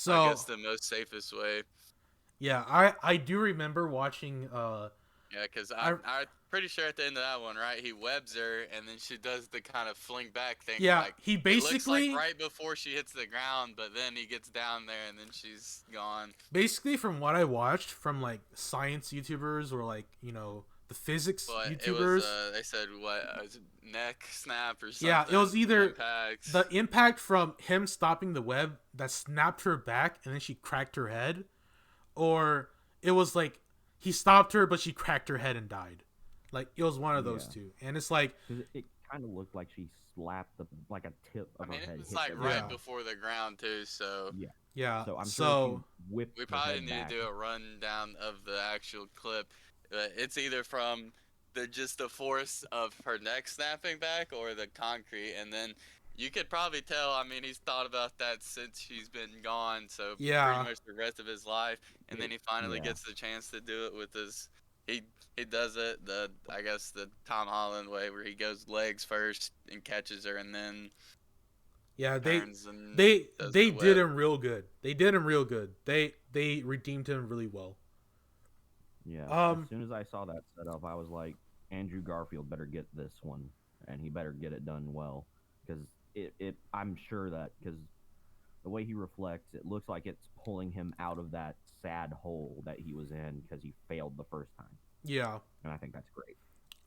Speaker 3: I guess
Speaker 1: So
Speaker 3: the most safest way.
Speaker 1: yeah, I do remember watching.
Speaker 3: Yeah, because
Speaker 1: I
Speaker 3: I'm pretty sure at the end of that one, right, he webs her, and then she does the kind of fling back thing.
Speaker 1: Yeah,
Speaker 3: Like,
Speaker 1: he
Speaker 3: it looks like
Speaker 1: basically
Speaker 3: right before she hits the ground, but then he gets down there, and then she's gone.
Speaker 1: basically from what I watched from like science YouTubers or like the physics
Speaker 3: But it was,
Speaker 1: YouTubers.
Speaker 3: they said, what, was it neck snap or
Speaker 1: Yeah,
Speaker 3: something?
Speaker 1: it was either
Speaker 3: Impacts.
Speaker 1: the impact from him stopping the web that snapped her back and then she cracked her head, or it was like he stopped her but she cracked her head and died. Like it was one of those
Speaker 2: Yeah,
Speaker 1: two, and it's like
Speaker 2: because it kind of looked like she slapped the like a tip
Speaker 3: I
Speaker 2: of her
Speaker 3: mean, it
Speaker 2: head
Speaker 3: was
Speaker 2: hit
Speaker 3: like
Speaker 2: the
Speaker 3: right
Speaker 1: yeah,
Speaker 2: ground.
Speaker 3: before the ground, too, so
Speaker 2: Yeah,
Speaker 1: yeah.
Speaker 2: so I'm sure if she
Speaker 1: So
Speaker 2: whipped
Speaker 3: we
Speaker 2: her
Speaker 3: probably
Speaker 2: head
Speaker 3: need to
Speaker 2: back.
Speaker 3: do a rundown of the actual clip. It's either from the just the force of her neck snapping back or the concrete, and then you could probably tell. I mean, he's thought about that since she's been gone, so pretty
Speaker 1: yeah,
Speaker 3: much the rest of his life, and then he finally
Speaker 2: Yeah,
Speaker 3: gets the chance to do it with his. He he does it the I guess the Tom Holland way where he goes legs first and catches her, and then
Speaker 1: yeah.
Speaker 3: turns and does
Speaker 1: They
Speaker 3: the
Speaker 1: did
Speaker 3: whip.
Speaker 1: him real good. They did him real good. They redeemed him really well.
Speaker 2: yeah. As
Speaker 1: Um,
Speaker 2: soon as I saw that setup, I was like, Andrew Garfield better get this one, and he better get it done well, because I'm sure that because the way he reflects, it looks like it's pulling him out of that sad hole that he was in because he failed the first time,
Speaker 1: yeah.
Speaker 2: and I think that's great.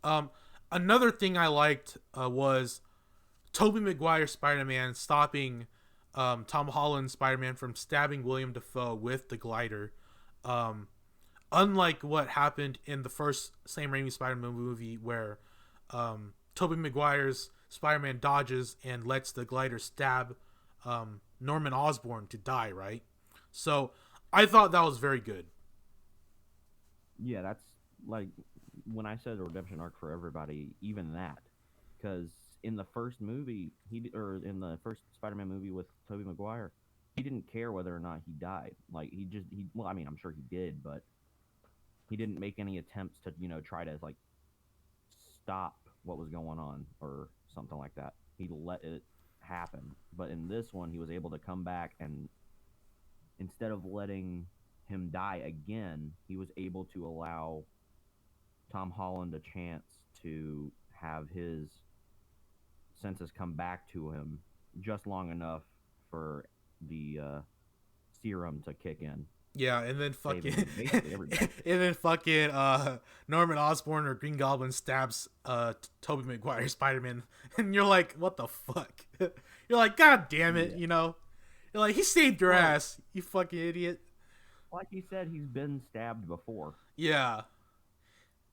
Speaker 1: Um, Another thing I liked was Tobey Maguire Spider Man stopping Tom Holland Spider Man from stabbing William Dafoe with the glider. Um, Unlike what happened in the first Sam Raimi Spider Man movie, where Tobey Maguire's Spider Man dodges and lets the glider stab Norman Osborn to die, right? So I thought that was very good.
Speaker 2: Yeah, that's like when I said a redemption arc for everybody, even that, because in the first movie, or in the first Spider-Man movie with Tobey Maguire, he didn't care whether or not he died. Like he well, I mean, I'm sure he did, but he didn't make any attempts to try to like stop what was going on or something like that. He let it happen. But in this one, he was able to come back, and instead of letting him die again, he was able to allow Tom Holland a chance to have his senses come back to him just long enough for the serum to kick in,
Speaker 1: Yeah, and then
Speaker 2: saving
Speaker 1: fucking
Speaker 2: basically everybody.
Speaker 1: and then fucking Norman Osborn or Green Goblin stabs Tobey Maguire Spider-Man, and you're like, what the fuck? You're like, God damn it,
Speaker 2: Yeah.
Speaker 1: you know? You're like, he saved your
Speaker 2: Well-
Speaker 1: ass, you fucking idiot.
Speaker 2: Like you said, he's been stabbed before.
Speaker 1: Yeah.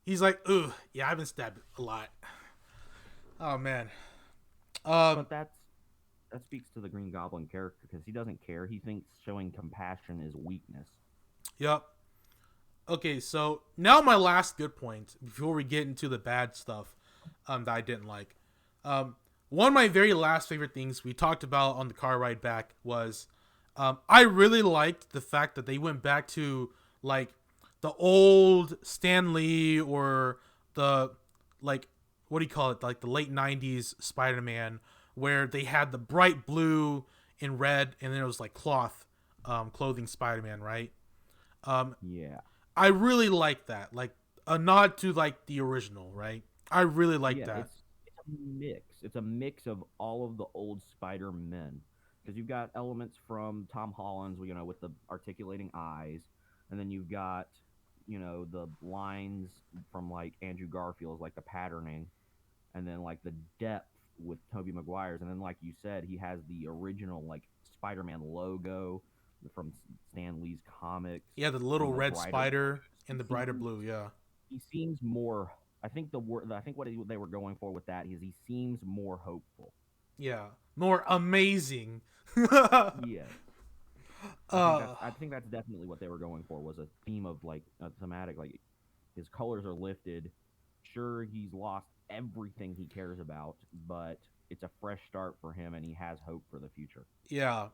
Speaker 1: He's like, ooh, yeah, I've been stabbed a lot. Oh man.
Speaker 2: But that speaks to the Green Goblin character because he doesn't care. He thinks showing compassion is weakness.
Speaker 1: Yep. Okay, so now my last good point before we get into the bad stuff that I didn't like. One of my very last favorite things we talked about on the car ride back was I really liked the fact that they went back to like the old Stan Lee or the like what do you call it, like the late 90s Spider-Man, where they had the bright blue and red and then it was like cloth clothing Spider-Man, right?
Speaker 2: Yeah.
Speaker 1: I really like that, like a nod to like the original, right? I really like
Speaker 2: Yeah,
Speaker 1: that.
Speaker 2: it's a mix. It's a mix of all of the old Spider-Men. Because you've got elements from Tom Holland's, with the articulating eyes, and then you've got, the lines from like Andrew Garfield's, like the patterning, and then like the depth with Tobey Maguire's, and then like you said, he has the original like Spider-Man logo from Stan Lee's comics.
Speaker 1: Yeah, the little
Speaker 2: and the
Speaker 1: red
Speaker 2: brighter
Speaker 1: spider
Speaker 2: blues.
Speaker 1: and the
Speaker 2: He
Speaker 1: brighter
Speaker 2: seems-
Speaker 1: blue, yeah.
Speaker 2: He seems more. I think I think what they were going for with that is he seems more hopeful.
Speaker 1: Yeah. More amazing.
Speaker 2: Yeah.
Speaker 1: Uh,
Speaker 2: I think that's definitely what they were going for, was a theme of like a thematic, like his colors are lifted. Sure, he's lost everything he cares about, but it's a fresh start for him and he has hope for the future.
Speaker 1: yeah.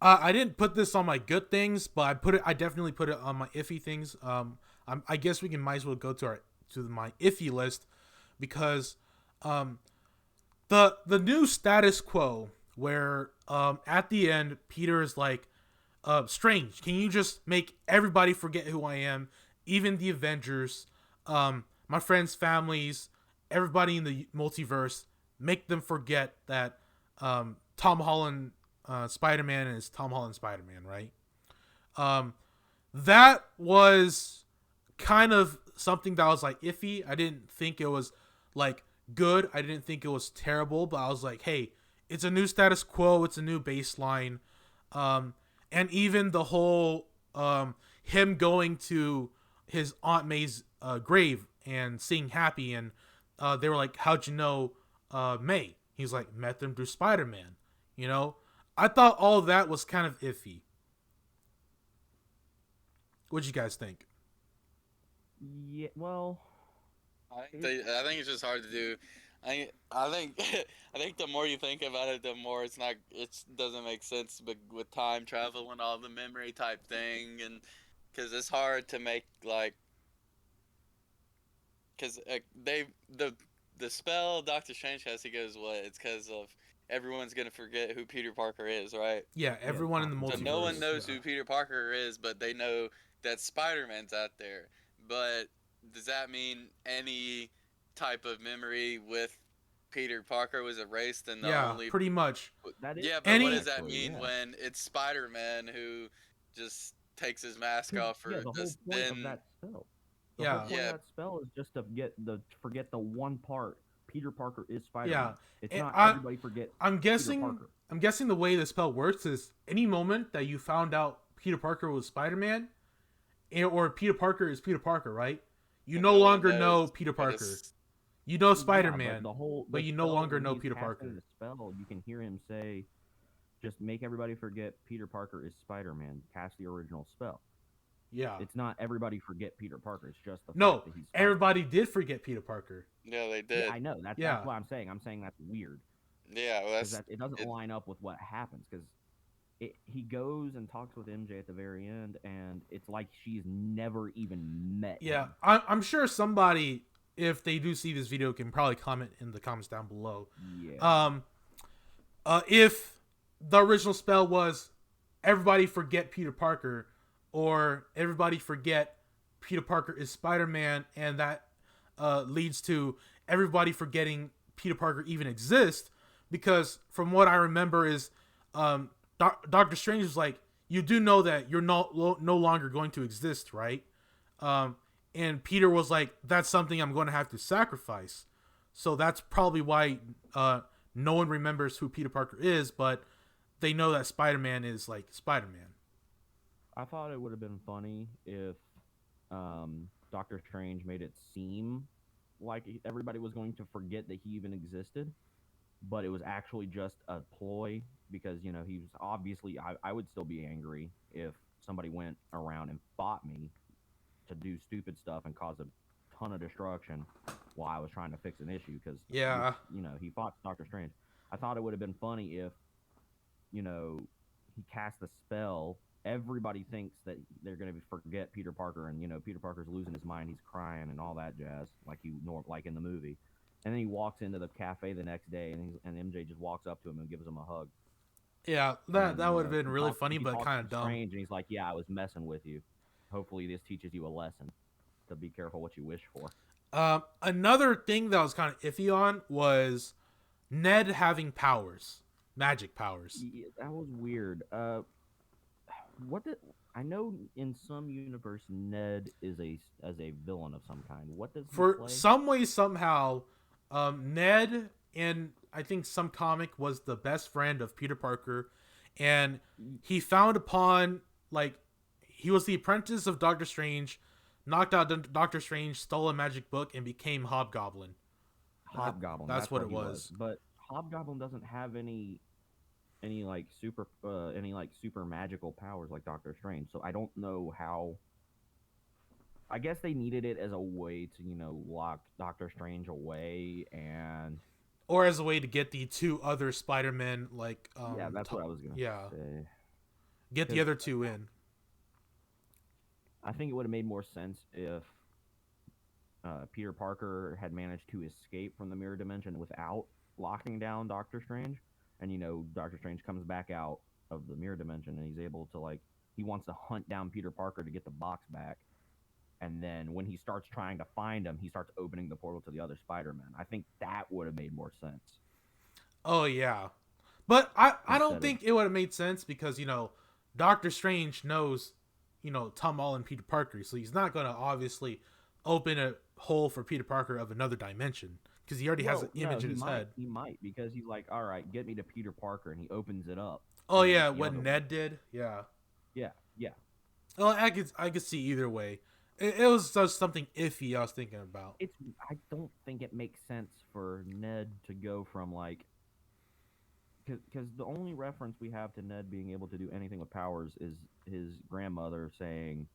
Speaker 1: I didn't put this on my good things, but I definitely put it on my iffy things. I guess we can might as well go to my iffy list because the new status quo where at the end Peter is like, Strange, can you just make everybody forget who I am, even the Avengers, my friends, families, everybody in the multiverse, make them forget that Tom Holland Spider-Man is Tom Holland Spider-Man, right? That was kind of something that was like iffy. I didn't think it was like good. I didn't think it was terrible, but I was like, hey, it's a new status quo. It's a new baseline. And even the whole him going to his Aunt May's grave and seeing Happy, and they were like, how'd you know May? He's like, met them through Spider-Man. You know, I thought all of that was kind of iffy. What'd you guys think?
Speaker 2: Yeah, well,
Speaker 3: I think it's just hard to do. I think I think the more you think about it, the more it doesn't make sense. But with time travel and all the memory type thing, and because it's hard to make like, because the spell Doctor Strange has, he goes, what? It's because of everyone's gonna forget who Peter Parker is, right?
Speaker 1: Yeah, everyone in the
Speaker 3: So
Speaker 1: multiverse.
Speaker 3: no one knows
Speaker 1: yeah.
Speaker 3: who Peter Parker is, but they know that Spider-Man's out there. But does that mean any type of memory with Peter Parker was erased and the
Speaker 1: Yeah,
Speaker 3: only
Speaker 1: pretty much.
Speaker 2: that is
Speaker 3: Yeah, but
Speaker 1: Any-
Speaker 3: what does that
Speaker 2: actually,
Speaker 3: mean
Speaker 2: yeah.
Speaker 3: when it's Spider-Man who just takes his mask
Speaker 2: 'Cause,
Speaker 3: off
Speaker 2: yeah,
Speaker 3: or
Speaker 2: the whole
Speaker 3: just
Speaker 2: point
Speaker 3: then
Speaker 2: of that spell. The
Speaker 1: Yeah.
Speaker 2: whole point
Speaker 3: Yeah.
Speaker 2: of that spell is just to forget the one part. Peter Parker is Spider-Man.
Speaker 1: Yeah,
Speaker 2: It's
Speaker 1: and
Speaker 2: not
Speaker 1: I-
Speaker 2: everybody forget
Speaker 1: I'm
Speaker 2: Peter
Speaker 1: guessing.
Speaker 2: Parker.
Speaker 1: I'm guessing the way the spell works is any moment that you found out Peter Parker was Spider-Man, or Peter Parker is Peter Parker, right? You no
Speaker 3: one
Speaker 1: longer
Speaker 3: knows,
Speaker 1: know Peter
Speaker 3: but
Speaker 1: Parker.
Speaker 3: it's-
Speaker 1: You know
Speaker 2: Yeah,
Speaker 1: Spider-Man.
Speaker 2: but
Speaker 1: but
Speaker 2: the
Speaker 1: you no
Speaker 2: spell,
Speaker 1: longer
Speaker 2: when
Speaker 1: know
Speaker 2: he's
Speaker 1: Peter
Speaker 2: casting
Speaker 1: Parker.
Speaker 2: The spell, you can hear him say, "Just make everybody forget Peter Parker is Spider-Man. Cast the original spell."
Speaker 1: Yeah.
Speaker 2: It's not everybody forget Peter Parker. It's just the
Speaker 1: No,
Speaker 2: fact that he's Spider-Man.
Speaker 1: everybody did forget Peter Parker.
Speaker 3: Yeah, they did.
Speaker 2: Yeah, I know. That's
Speaker 1: Yeah.
Speaker 2: what I'm saying. I'm saying that's weird.
Speaker 3: Yeah, well,
Speaker 2: Because
Speaker 3: that's
Speaker 2: it doesn't
Speaker 3: it-
Speaker 2: line up with what happens. Because he goes and talks with MJ at the very end, and it's like she's never even met
Speaker 1: Yeah,
Speaker 2: him.
Speaker 1: I'm sure somebody, if they do see this video, can probably comment in the comments down below.
Speaker 2: Yeah.
Speaker 1: If the original spell was everybody forget Peter Parker, or everybody forget Peter Parker is Spider-Man, and that leads to everybody forgetting Peter Parker even exists. Because from what I remember is, Doctor Strange is like, you do know that you're no longer going to exist, right? Um, and Peter was like, that's something I'm going to have to sacrifice. So that's probably why no one remembers who Peter Parker is, but they know that Spider-Man is like Spider-Man.
Speaker 2: I thought it would have been funny if Doctor Strange made it seem like everybody was going to forget that he even existed, but it was actually just a ploy because he was obviously. I would still be angry if somebody went around and fought me to do stupid stuff and cause a ton of destruction while I was trying to fix an issue because
Speaker 1: Yeah.
Speaker 2: he fought Doctor Strange. I thought it would have been funny if you know, he casts a spell. Everybody thinks that they're going to forget Peter Parker, and Peter Parker's losing his mind. He's crying and all that jazz, like in the movie. And then he walks into the cafe the next day, and MJ just walks up to him and gives him a hug.
Speaker 1: Yeah,
Speaker 2: And
Speaker 1: that
Speaker 2: then
Speaker 1: that would have been really funny,
Speaker 2: he
Speaker 1: but
Speaker 2: talks
Speaker 1: kind
Speaker 2: to
Speaker 1: of dumb.
Speaker 2: Strange, and he's like, "Yeah, I was messing with you. Hopefully, this teaches you a lesson to be careful what you wish for."
Speaker 1: Another thing that was kind of iffy on was Ned having powers, magic powers.
Speaker 2: Yeah, that was weird. What did I know? In some universe, Ned is as a villain of some kind. What does he
Speaker 1: For
Speaker 2: play?
Speaker 1: some way, somehow, Ned in I think some comic was the best friend of Peter Parker, and he found upon like he was the apprentice of Doctor Strange, knocked out Doctor Strange, stole a magic book, and became Hobgoblin.
Speaker 2: Hobgoblin.
Speaker 1: That's
Speaker 2: That's
Speaker 1: what
Speaker 2: what
Speaker 1: it
Speaker 2: he was.
Speaker 1: was.
Speaker 2: But Hobgoblin doesn't have any like super magical powers like Doctor Strange. So I don't know how. I guess they needed it as a way to lock Doctor Strange away and
Speaker 1: Or as a way to get the two other Spider-Men, like
Speaker 2: yeah, that's what I was gonna
Speaker 1: yeah,
Speaker 2: say.
Speaker 1: get the
Speaker 2: Because
Speaker 1: other two in.
Speaker 2: I think it would have made more sense if Peter Parker had managed to escape from the mirror dimension without locking down Doctor Strange, and Doctor Strange comes back out of the mirror dimension and he's able to he wants to hunt down Peter Parker to get the box back, and then when he starts trying to find him, he starts opening the portal to the other Spider-Man. I think that would have made more sense
Speaker 1: Oh yeah, but I don't
Speaker 2: instead of
Speaker 1: think it would have made sense because Doctor Strange knows Tom Holland, Peter Parker, so he's not going to obviously open a hole for Peter Parker of another dimension because he already has an
Speaker 2: well, no,
Speaker 1: image in his head.
Speaker 2: he might because he's like, all right, get me to Peter Parker, and he opens it up,
Speaker 1: Oh
Speaker 2: and then
Speaker 1: yeah,
Speaker 2: it's the other
Speaker 1: when
Speaker 2: one.
Speaker 1: Ned did, yeah.
Speaker 2: Yeah, yeah.
Speaker 1: Well, I could see either way. It was just something iffy I was thinking about.
Speaker 2: It's I don't think it makes sense for Ned to go from because the only reference we have to Ned being able to do anything with powers is his grandmother saying,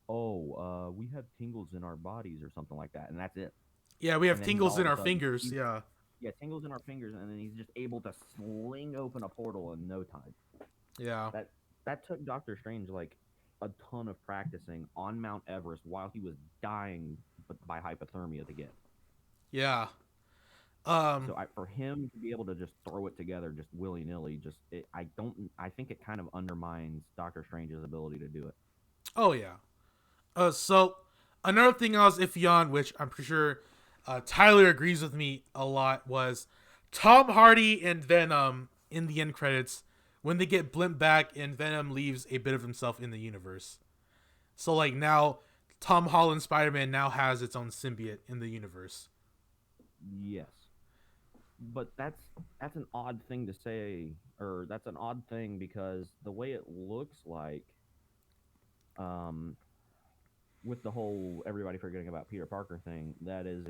Speaker 2: "Oh, we have tingles in our bodies" or something like that, and that's it.
Speaker 1: Yeah, we
Speaker 2: And
Speaker 1: have
Speaker 2: then he's
Speaker 1: tingles
Speaker 2: all
Speaker 1: in
Speaker 2: of a
Speaker 1: our
Speaker 2: sudden
Speaker 1: fingers. Yeah,
Speaker 2: yeah, tingles in our fingers, and then he's just able to sling open a portal in no time.
Speaker 1: yeah,
Speaker 2: That that took Doctor Strange a ton of practicing on Mount Everest while he was dying by hypothermia to get.
Speaker 1: yeah. Um,
Speaker 2: For him to be able to just throw it together just willy nilly, I don't. I think it kind of undermines Doctor Strange's ability to do it.
Speaker 1: oh yeah. So another thing I was iffy on, which I'm pretty sure Tyler agrees with me a lot, was Tom Hardy and Venom in the end credits when they get blimp back and Venom leaves a bit of himself in the universe. So like now, Tom Holland Spider-Man now has its own symbiote in the universe.
Speaker 2: Yes, but that's an odd thing to say, or that's an odd thing because the way it looks um, with the whole everybody forgetting about Peter Parker thing, that is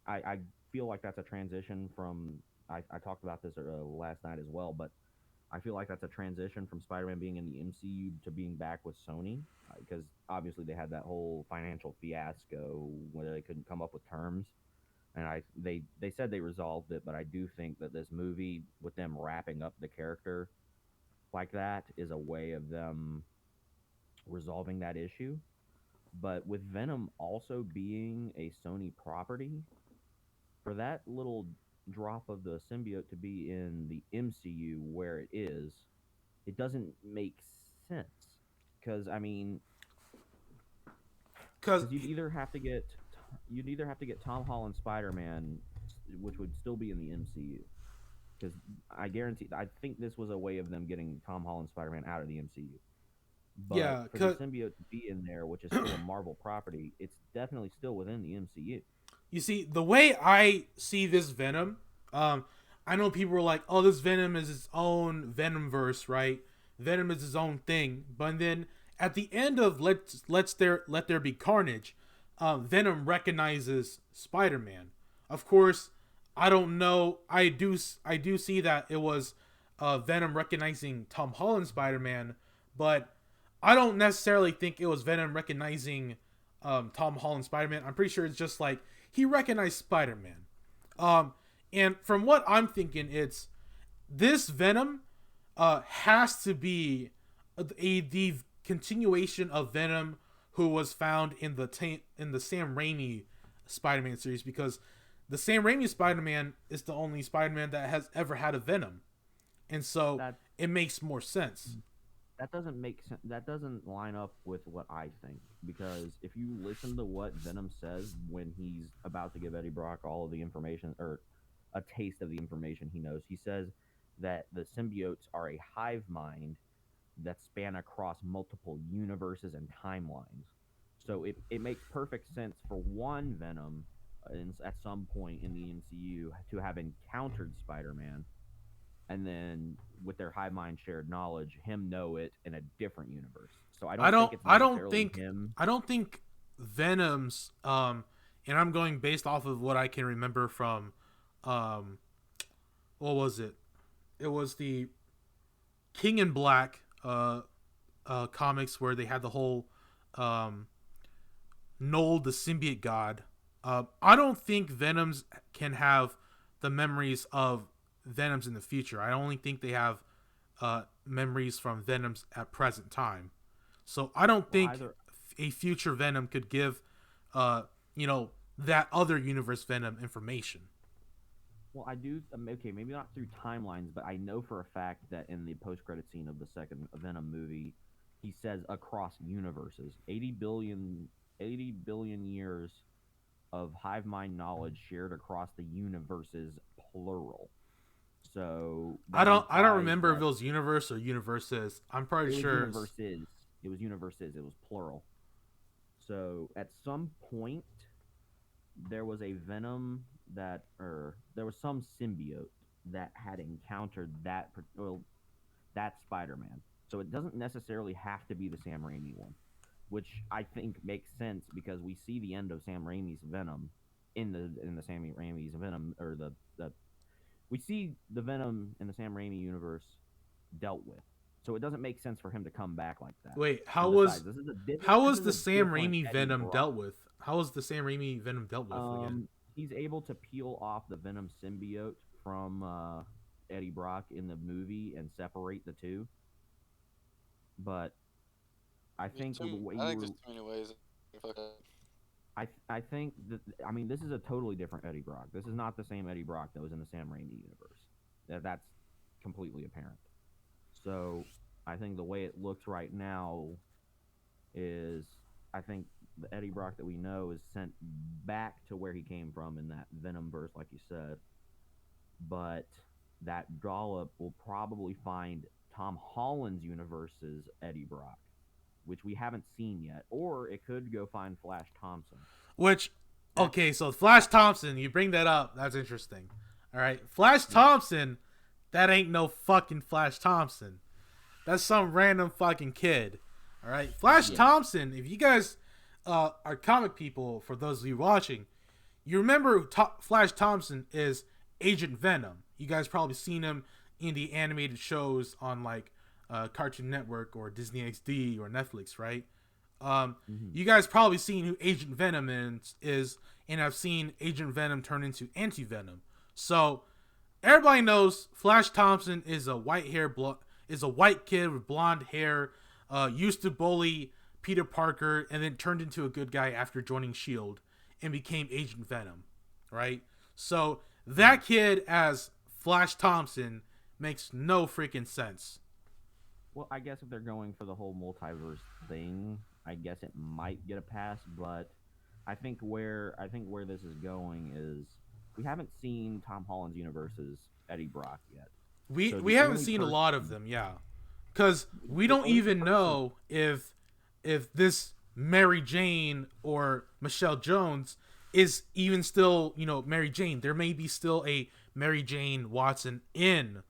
Speaker 2: I feel like that's a transition from. I talked about this last night as well, but I feel like that's a transition from Spider-Man being in the MCU to being back with Sony because obviously they had that whole financial fiasco where they couldn't come up with terms, and they said they resolved it, but I do think that this movie with them wrapping up the character like that is a way of them resolving that issue. But with Venom also being a Sony property, for that little drop of the symbiote to be in the MCU where it is, it doesn't make sense. Because I mean,
Speaker 1: Because
Speaker 2: because you'd either have to get you'd either have to get Tom Holland Spider-Man, which would still be in the MCU, because I think this was a way of them getting Tom Holland Spider-Man out of the MCU. But
Speaker 1: Yeah,
Speaker 2: for the
Speaker 1: cause
Speaker 2: symbiote to be in there, which is still a Marvel property, it's definitely still within the MCU.
Speaker 1: you see the way I see this Venom. Um, I know people were like, "Oh, this Venom is its own Venom verse, right? Venom is his own thing." But then at the end of Let There Be Carnage, Venom recognizes Spider-Man. Of course, I don't know. I do see that it was Venom recognizing Tom Holland Spider-Man, but I don't necessarily think it was Venom recognizing Tom Holland Spider-Man. I'm pretty sure it's just like he recognized Spider-Man. Um, and from what I'm thinking, it's this Venom has to be the continuation of Venom who was found in the Sam Raimi Spider-Man series, because the Sam Raimi Spider-Man is the only Spider-Man that has ever had a Venom, and so
Speaker 2: That
Speaker 1: it makes more sense.
Speaker 2: that doesn't make sense. That doesn't line up with what I think, because if you listen to what Venom says when he's about to give Eddie Brock all of the information, or a taste of the information he knows, he says that the symbiotes are a hive mind that span across multiple universes and timelines. So it makes perfect sense for one Venom at some point in the MCU to have encountered Spider-Man, and then with their hive mind shared knowledge, him know it in a different universe. So I don't think it's necessarily him.
Speaker 1: I don't think Venom's and I'm going based off of what I can remember from um what was it? It was the King in Black comics where they had the whole um Noel the symbiote god. I don't think Venoms can have the memories of Venoms in the future. I only think they have memories from Venoms at present time. So I don't
Speaker 2: Well,
Speaker 1: think
Speaker 2: either
Speaker 1: a future Venom could give, uh, that other universe Venom information.
Speaker 2: Well, I do. Okay, maybe not through timelines, but I know for a fact that in the post-credit scene of the second Venom movie, he says across universes, 80 billion years of hive mind knowledge shared across the universes, plural. So that
Speaker 1: I don't
Speaker 2: implies
Speaker 1: remember if
Speaker 2: that
Speaker 1: it was universe or universes. I'm pretty
Speaker 2: it was
Speaker 1: sure.
Speaker 2: universes. It was universes. It was plural. So at some point, there was a Venom or there was some symbiote that had encountered that Spider-Man. So it doesn't necessarily have to be the Sam Raimi one, which I think makes sense because we see the end of Sam Raimi's Venom in the Sam Raimi's Venom, or the we see the Venom in the Sam Raimi universe dealt with. So it doesn't make sense for him to come back like that.
Speaker 1: Wait,
Speaker 2: And besides,
Speaker 1: how
Speaker 2: this
Speaker 1: was
Speaker 2: is
Speaker 1: the
Speaker 2: a
Speaker 1: Sam
Speaker 2: different
Speaker 1: Raimi
Speaker 2: Eddie
Speaker 1: Venom
Speaker 2: Brock.
Speaker 1: dealt with? How was the Sam Raimi Venom dealt with again?
Speaker 2: He's able to peel off the Venom symbiote from Eddie Brock in the movie and separate the two. But I think the way
Speaker 3: I
Speaker 2: you
Speaker 3: think
Speaker 2: were,
Speaker 3: there's too many ways. Fuck it.
Speaker 2: I think that, I mean, this is a totally different Eddie Brock. This is not the same Eddie Brock that was in the Sam Raimi universe. That's completely apparent. So I think the way it looks right now is, I think the Eddie Brock that we know is sent back to where he came from in that Venom verse, like you said. But that dollop will probably find Tom Holland's universe's Eddie Brock, which we haven't seen yet, or it could go find Flash Thompson.
Speaker 1: Which,
Speaker 2: That's,
Speaker 1: okay, so Flash Thompson, you bring that up. That's interesting. All right, Flash Thompson, that ain't no fucking Flash Thompson. That's some random fucking kid. All right, Flash Thompson. If you guys are comic people, for those of you watching, you remember Flash Thompson is Agent Venom. You guys probably seen him in the animated shows on like Cartoon Network or Disney XD or Netflix, right? You guys probably seen who Agent Venom is, and have seen Agent Venom turn into Anti Venom. So everybody knows Flash Thompson is a white kid with blonde hair, used to bully Peter Parker, and then turned into a good guy after joining Shield and became Agent Venom, right? So that kid as Flash Thompson makes no freaking sense.
Speaker 2: Well, I guess if they're going for the whole multiverse thing, I guess it might get a pass, but I think where this is going is we haven't seen Tom Holland's universe's Eddie Brock yet. So
Speaker 1: We
Speaker 2: the
Speaker 1: haven't
Speaker 2: only
Speaker 1: seen a
Speaker 2: person,
Speaker 1: lot of them, yeah, because we
Speaker 2: the
Speaker 1: don't
Speaker 2: only
Speaker 1: even
Speaker 2: person,
Speaker 1: know if this Mary Jane or Michelle Jones is even still, Mary Jane. There may be still a Mary Jane Watson in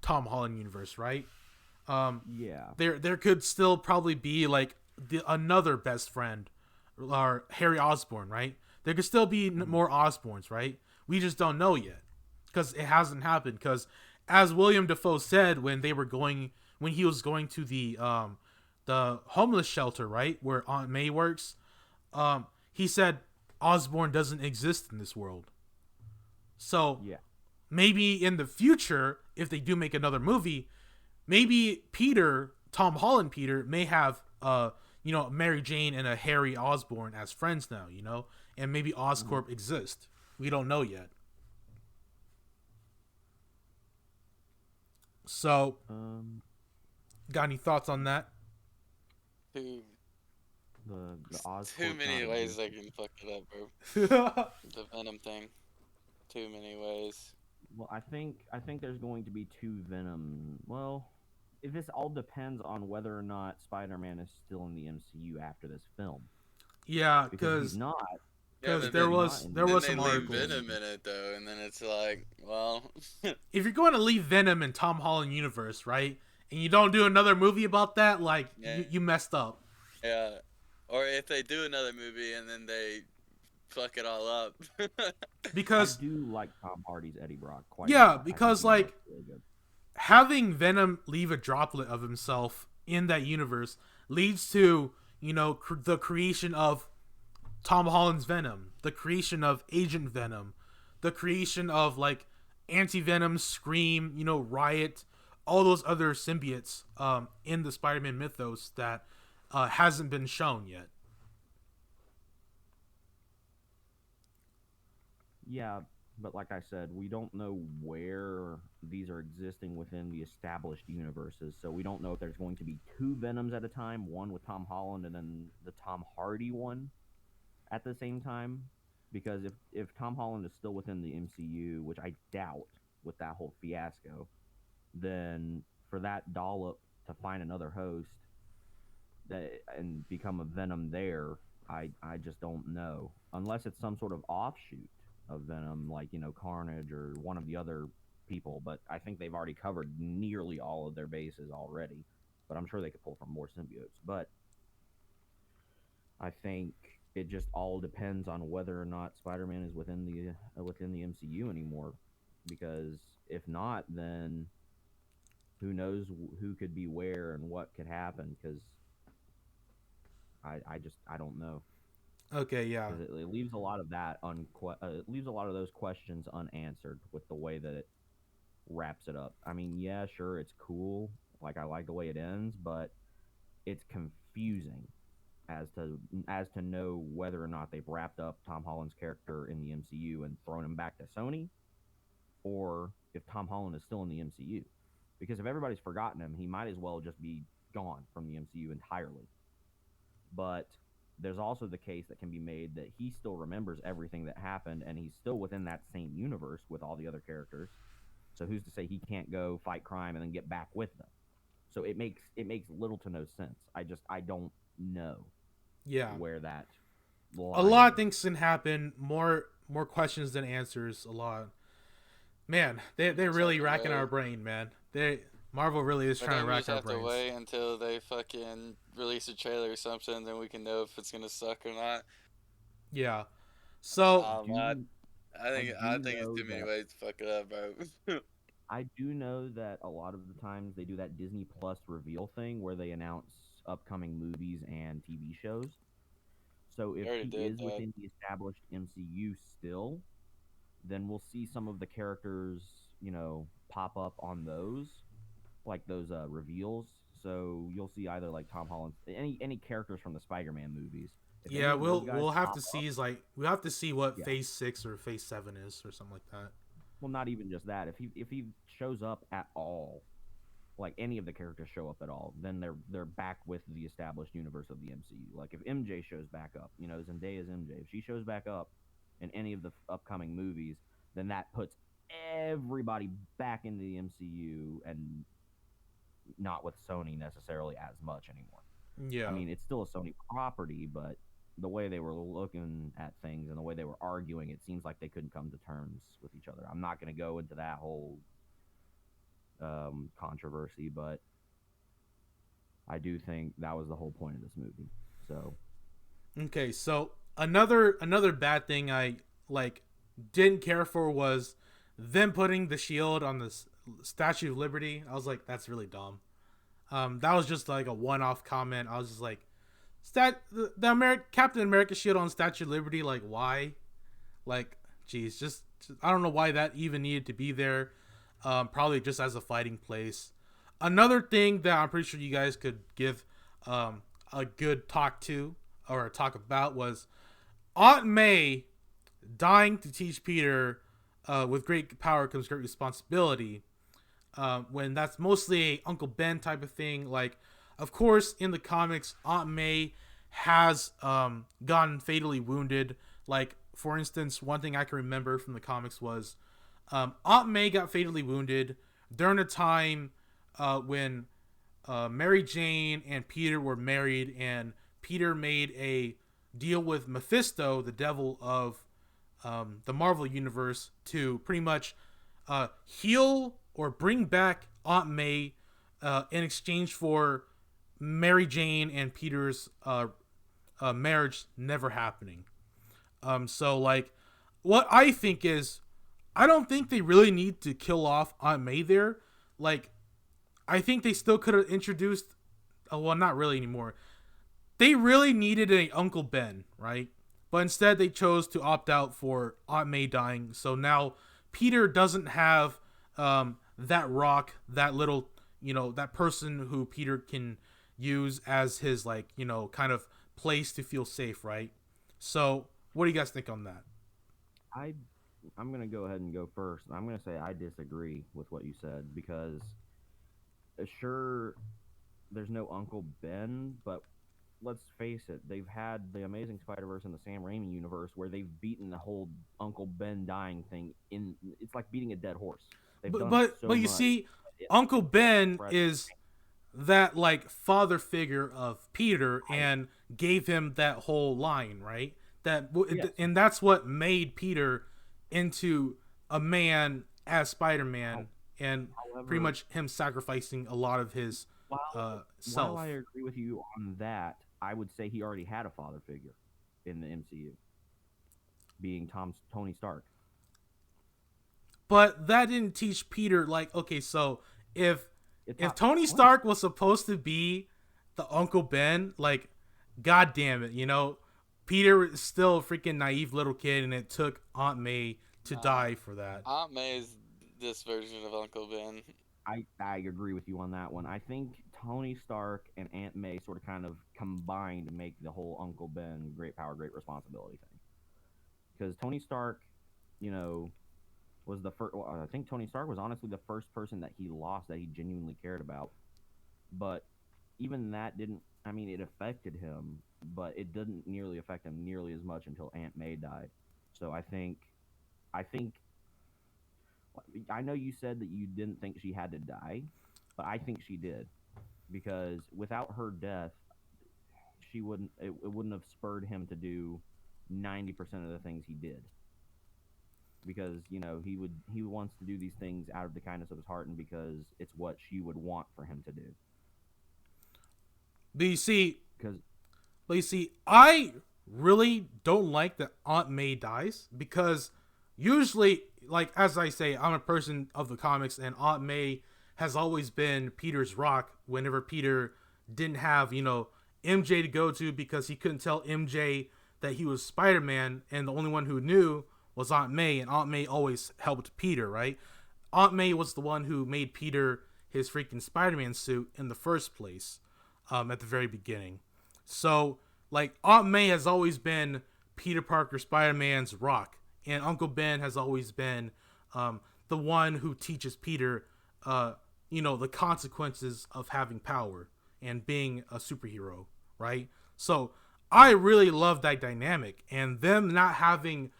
Speaker 1: Tom Holland universe, right?
Speaker 2: yeah,
Speaker 1: There could still probably be like another best friend or Harry Osborn, right? There could still be
Speaker 2: mhm,
Speaker 1: more Osborns, right? We just don't know yet because it hasn't happened. Because as William Defoe said when he was going to the homeless shelter, right, where Aunt May works, he said Osborn doesn't exist in this world. So
Speaker 2: yeah,
Speaker 1: maybe in the future, if they do make another movie, maybe Tom Holland Peter, may have Mary Jane and a Harry Osborn as friends now, and maybe
Speaker 2: mhm.
Speaker 1: Oscorp exist. We don't know yet. So,
Speaker 2: um,
Speaker 1: got any thoughts on that?
Speaker 3: Too
Speaker 2: the
Speaker 3: too
Speaker 2: Oscorp not
Speaker 3: many ways I
Speaker 2: existing.
Speaker 3: can fuck it up, bro.
Speaker 1: Yeah,
Speaker 3: The Venom thing. Too many ways.
Speaker 2: Well, I think there's going to be two Venom. Well, if this all depends on whether or not Spider-Man is still in the MCU after this film. Because if he's
Speaker 1: because
Speaker 2: not,
Speaker 3: Yeah,
Speaker 1: because
Speaker 3: but
Speaker 2: if
Speaker 1: there
Speaker 2: he's
Speaker 3: then
Speaker 2: not
Speaker 1: was
Speaker 2: in
Speaker 1: there
Speaker 2: the
Speaker 3: then
Speaker 1: was
Speaker 3: they
Speaker 1: some
Speaker 3: leave
Speaker 2: MCU,
Speaker 1: articles.
Speaker 3: Venom
Speaker 2: then
Speaker 3: in it though, and then it's like, well,
Speaker 1: If you're going to leave Venom in Tom Holland universe, right, and you don't do another movie about that, like
Speaker 3: yeah,
Speaker 1: you messed up.
Speaker 3: yeah. Or if they do another movie and then they fuck it all up.
Speaker 2: I
Speaker 1: Because
Speaker 2: do like Tom Hardy's Eddie Brock quite a
Speaker 1: yeah,
Speaker 2: lot. I think
Speaker 1: because
Speaker 2: he's
Speaker 1: like
Speaker 2: really good.
Speaker 1: having Venom leave a droplet of himself in that universe leads to the creation of Tom Holland's Venom, the creation of Agent Venom, the creation of like Anti Venom, Scream, Riot, all those other symbiotes in the Spider-Man mythos that hasn't been shown yet.
Speaker 2: Yeah, but like I said, we don't know where these are existing within the established universes. So we don't know if there's going to be two Venoms at a time, one with Tom Holland and then the Tom Hardy one at the same time. Because if Tom Holland is still within the MCU, which I doubt with that whole fiasco, then for that dollop to find another host that and become a Venom there, I just don't know. Unless it's some sort of offshoot of Venom, like Carnage or one of the other people. But I think they've already covered nearly all of their bases already. But I'm sure they could pull from more symbiotes. But I think it just all depends on whether or not Spider-Man is within the MCU anymore. Because if not, then who knows who could be where and what could happen? Because I don't know.
Speaker 1: Okay, yeah.
Speaker 2: Because it leaves a lot of it leaves a lot of those questions unanswered with the way that it wraps it up. I mean, yeah, sure, it's cool. Like I like the way it ends, but it's confusing as to know whether or not they've wrapped up Tom Holland's character in the MCU and thrown him back to Sony, or if Tom Holland is still in the MCU. Because if everybody's forgotten him, he might as well just be gone from the MCU entirely. But there's also the case that can be made that he still remembers everything that happened and he's still within that same universe with all the other characters. So who's to say he can't go fight crime and then get back with them? So it makes little to no sense. I don't know
Speaker 1: Yeah.
Speaker 2: where that
Speaker 1: A
Speaker 2: line
Speaker 1: lot of
Speaker 2: is.
Speaker 1: things can happen. More questions than answers. A lot. Man, they
Speaker 3: Just have
Speaker 1: really
Speaker 3: to
Speaker 1: racking our
Speaker 3: wait.
Speaker 1: brain, man. Marvel really is
Speaker 3: I
Speaker 1: trying to
Speaker 3: think we
Speaker 1: rack
Speaker 3: just
Speaker 1: our
Speaker 3: have to
Speaker 1: brains.
Speaker 3: wait until they fucking release a trailer or something, then we can know if it's gonna suck or not.
Speaker 1: Yeah. So
Speaker 2: I
Speaker 3: I,
Speaker 2: do
Speaker 3: I
Speaker 2: I
Speaker 3: think I
Speaker 2: do
Speaker 3: think it's
Speaker 2: know
Speaker 3: too many
Speaker 2: that
Speaker 3: ways to fuck it up, bro.
Speaker 2: I do know that a lot of the times they do that Disney Plus reveal thing where they announce upcoming movies and TV shows. So
Speaker 3: They
Speaker 2: if
Speaker 3: already
Speaker 2: he
Speaker 3: did
Speaker 2: is
Speaker 3: that.
Speaker 2: within the established MCU still, then we'll see some of the characters, pop up on those, like those reveals. So you'll see either like Tom Holland, any characters from the Spider-Man movies. If
Speaker 1: yeah,
Speaker 2: any of those
Speaker 1: we'll
Speaker 2: guys
Speaker 1: we'll have
Speaker 2: pop
Speaker 1: to
Speaker 2: up,
Speaker 1: see we'll have to see what
Speaker 2: yeah.
Speaker 1: Phase 6 or Phase 7 is or something like that.
Speaker 2: Well, not even just that. If he shows up at all, like any of the characters show up at all, then they're back with the established universe of the MCU. Like if MJ shows back up, Zendaya's MJ, if she shows back up in any of the upcoming movies, then that puts everybody back into the MCU and not with Sony necessarily as much anymore. I
Speaker 1: Yeah.
Speaker 2: mean, it's still a Sony property, but the way they were looking at things and the way they were arguing, it seems like they couldn't come to terms with each other. I'm not going to go into that whole controversy, but I do think that was the whole point of this movie. So
Speaker 1: Okay, so another bad thing I like didn't care for was them putting the shield on the Statue of Liberty. I was like, that's really dumb. That was just like a one-off comment. I was just like, Captain America shield on Statue of Liberty. Like, why? Like, geez, just I don't know why that even needed to be there. Probably just as a fighting place. Another thing that I'm pretty sure you guys could give a good talk to or talk about was Aunt May dying to teach Peter with great power comes great responsibility. When that's mostly a Uncle Ben type of thing. Like, of course, in the comics, Aunt May has gotten fatally wounded. Like, for instance, one thing I can remember from the comics was Aunt May got fatally wounded during a time when Mary Jane and Peter were married, and Peter made a deal with Mephisto, the devil of the Marvel Universe, to pretty much heal or bring back Aunt May in exchange for Mary Jane and Peter's marriage never happening. So, like, what I think is, I don't think they really need to kill off Aunt May there. Like, I think they still could have introduced, well, not really anymore. They really needed a Uncle Ben, right? But instead they chose to opt out for Aunt May dying. So now Peter doesn't have that rock, that little, that person who Peter can use as his, like, kind of place to feel safe, right? So what do you guys think on that?
Speaker 2: I I'm gonna go ahead and go first. I'm gonna say I disagree with what you said because sure there's no Uncle Ben, but let's face it, they've had the Amazing Spider-Verse and the Sam Raimi universe where they've beaten the whole Uncle Ben dying thing in. It's like beating a dead horse. They've
Speaker 1: But
Speaker 2: done it
Speaker 1: but
Speaker 2: so
Speaker 1: but you
Speaker 2: much.
Speaker 1: see,
Speaker 2: It,
Speaker 1: Uncle Ben
Speaker 2: Fred,
Speaker 1: is that like father figure of Peter
Speaker 2: I,
Speaker 1: and gave him that whole line, right?
Speaker 2: yes.
Speaker 1: And that's what made Peter into a man as
Speaker 2: How-
Speaker 1: Spider-Man, and pretty
Speaker 2: However,
Speaker 1: much him sacrificing a lot of his
Speaker 2: while
Speaker 1: self.
Speaker 2: I agree with you on that, I would say he already had a father figure in the MCU, being Tony Stark.
Speaker 1: But that didn't teach Peter, like, okay, so if
Speaker 2: It
Speaker 1: if
Speaker 2: taught
Speaker 1: Tony
Speaker 2: Tony.
Speaker 1: Stark was supposed to be the Uncle Ben, like, god damn it, Peter is still a freaking naive little kid, and it took Aunt May to
Speaker 3: Nah,
Speaker 1: die for that.
Speaker 3: Aunt May's this version of Uncle Ben.
Speaker 2: I agree with you on that one. I think Tony Stark and Aunt May sort of kind of combined to make the whole Uncle Ben great power, great responsibility thing. Because Tony Stark, you know, was the first. Well, I think Tony Stark was honestly the first person that he lost that he genuinely cared about. But even that didn't. I mean, it affected him, but it didn't nearly affect him nearly as much until Aunt May died. So I think I know you said that you didn't think she had to die, but I think she did because without her death, she wouldn't. It wouldn't have spurred him to do 90% of the things he did because he wants to do these things out of the kindness of his heart and because it's what she would want for him to do.
Speaker 1: But you see,
Speaker 2: Because
Speaker 1: I really don't like that Aunt May dies because usually, like as I say, I'm a person of the comics, and Aunt May has always been Peter's rock whenever Peter didn't have MJ to go to because he couldn't tell MJ that he was Spider-Man, and the only one who knew was Aunt May, and Aunt May always helped Peter, right? Aunt May was the one who made Peter his freaking Spider-Man suit in the first place, at the very beginning. So, like, Aunt May has always been Peter Parker Spider-Man's rock, and Uncle Ben has always been the one who teaches Peter, the consequences of having power and being a superhero, right? So I really love that dynamic, and them not having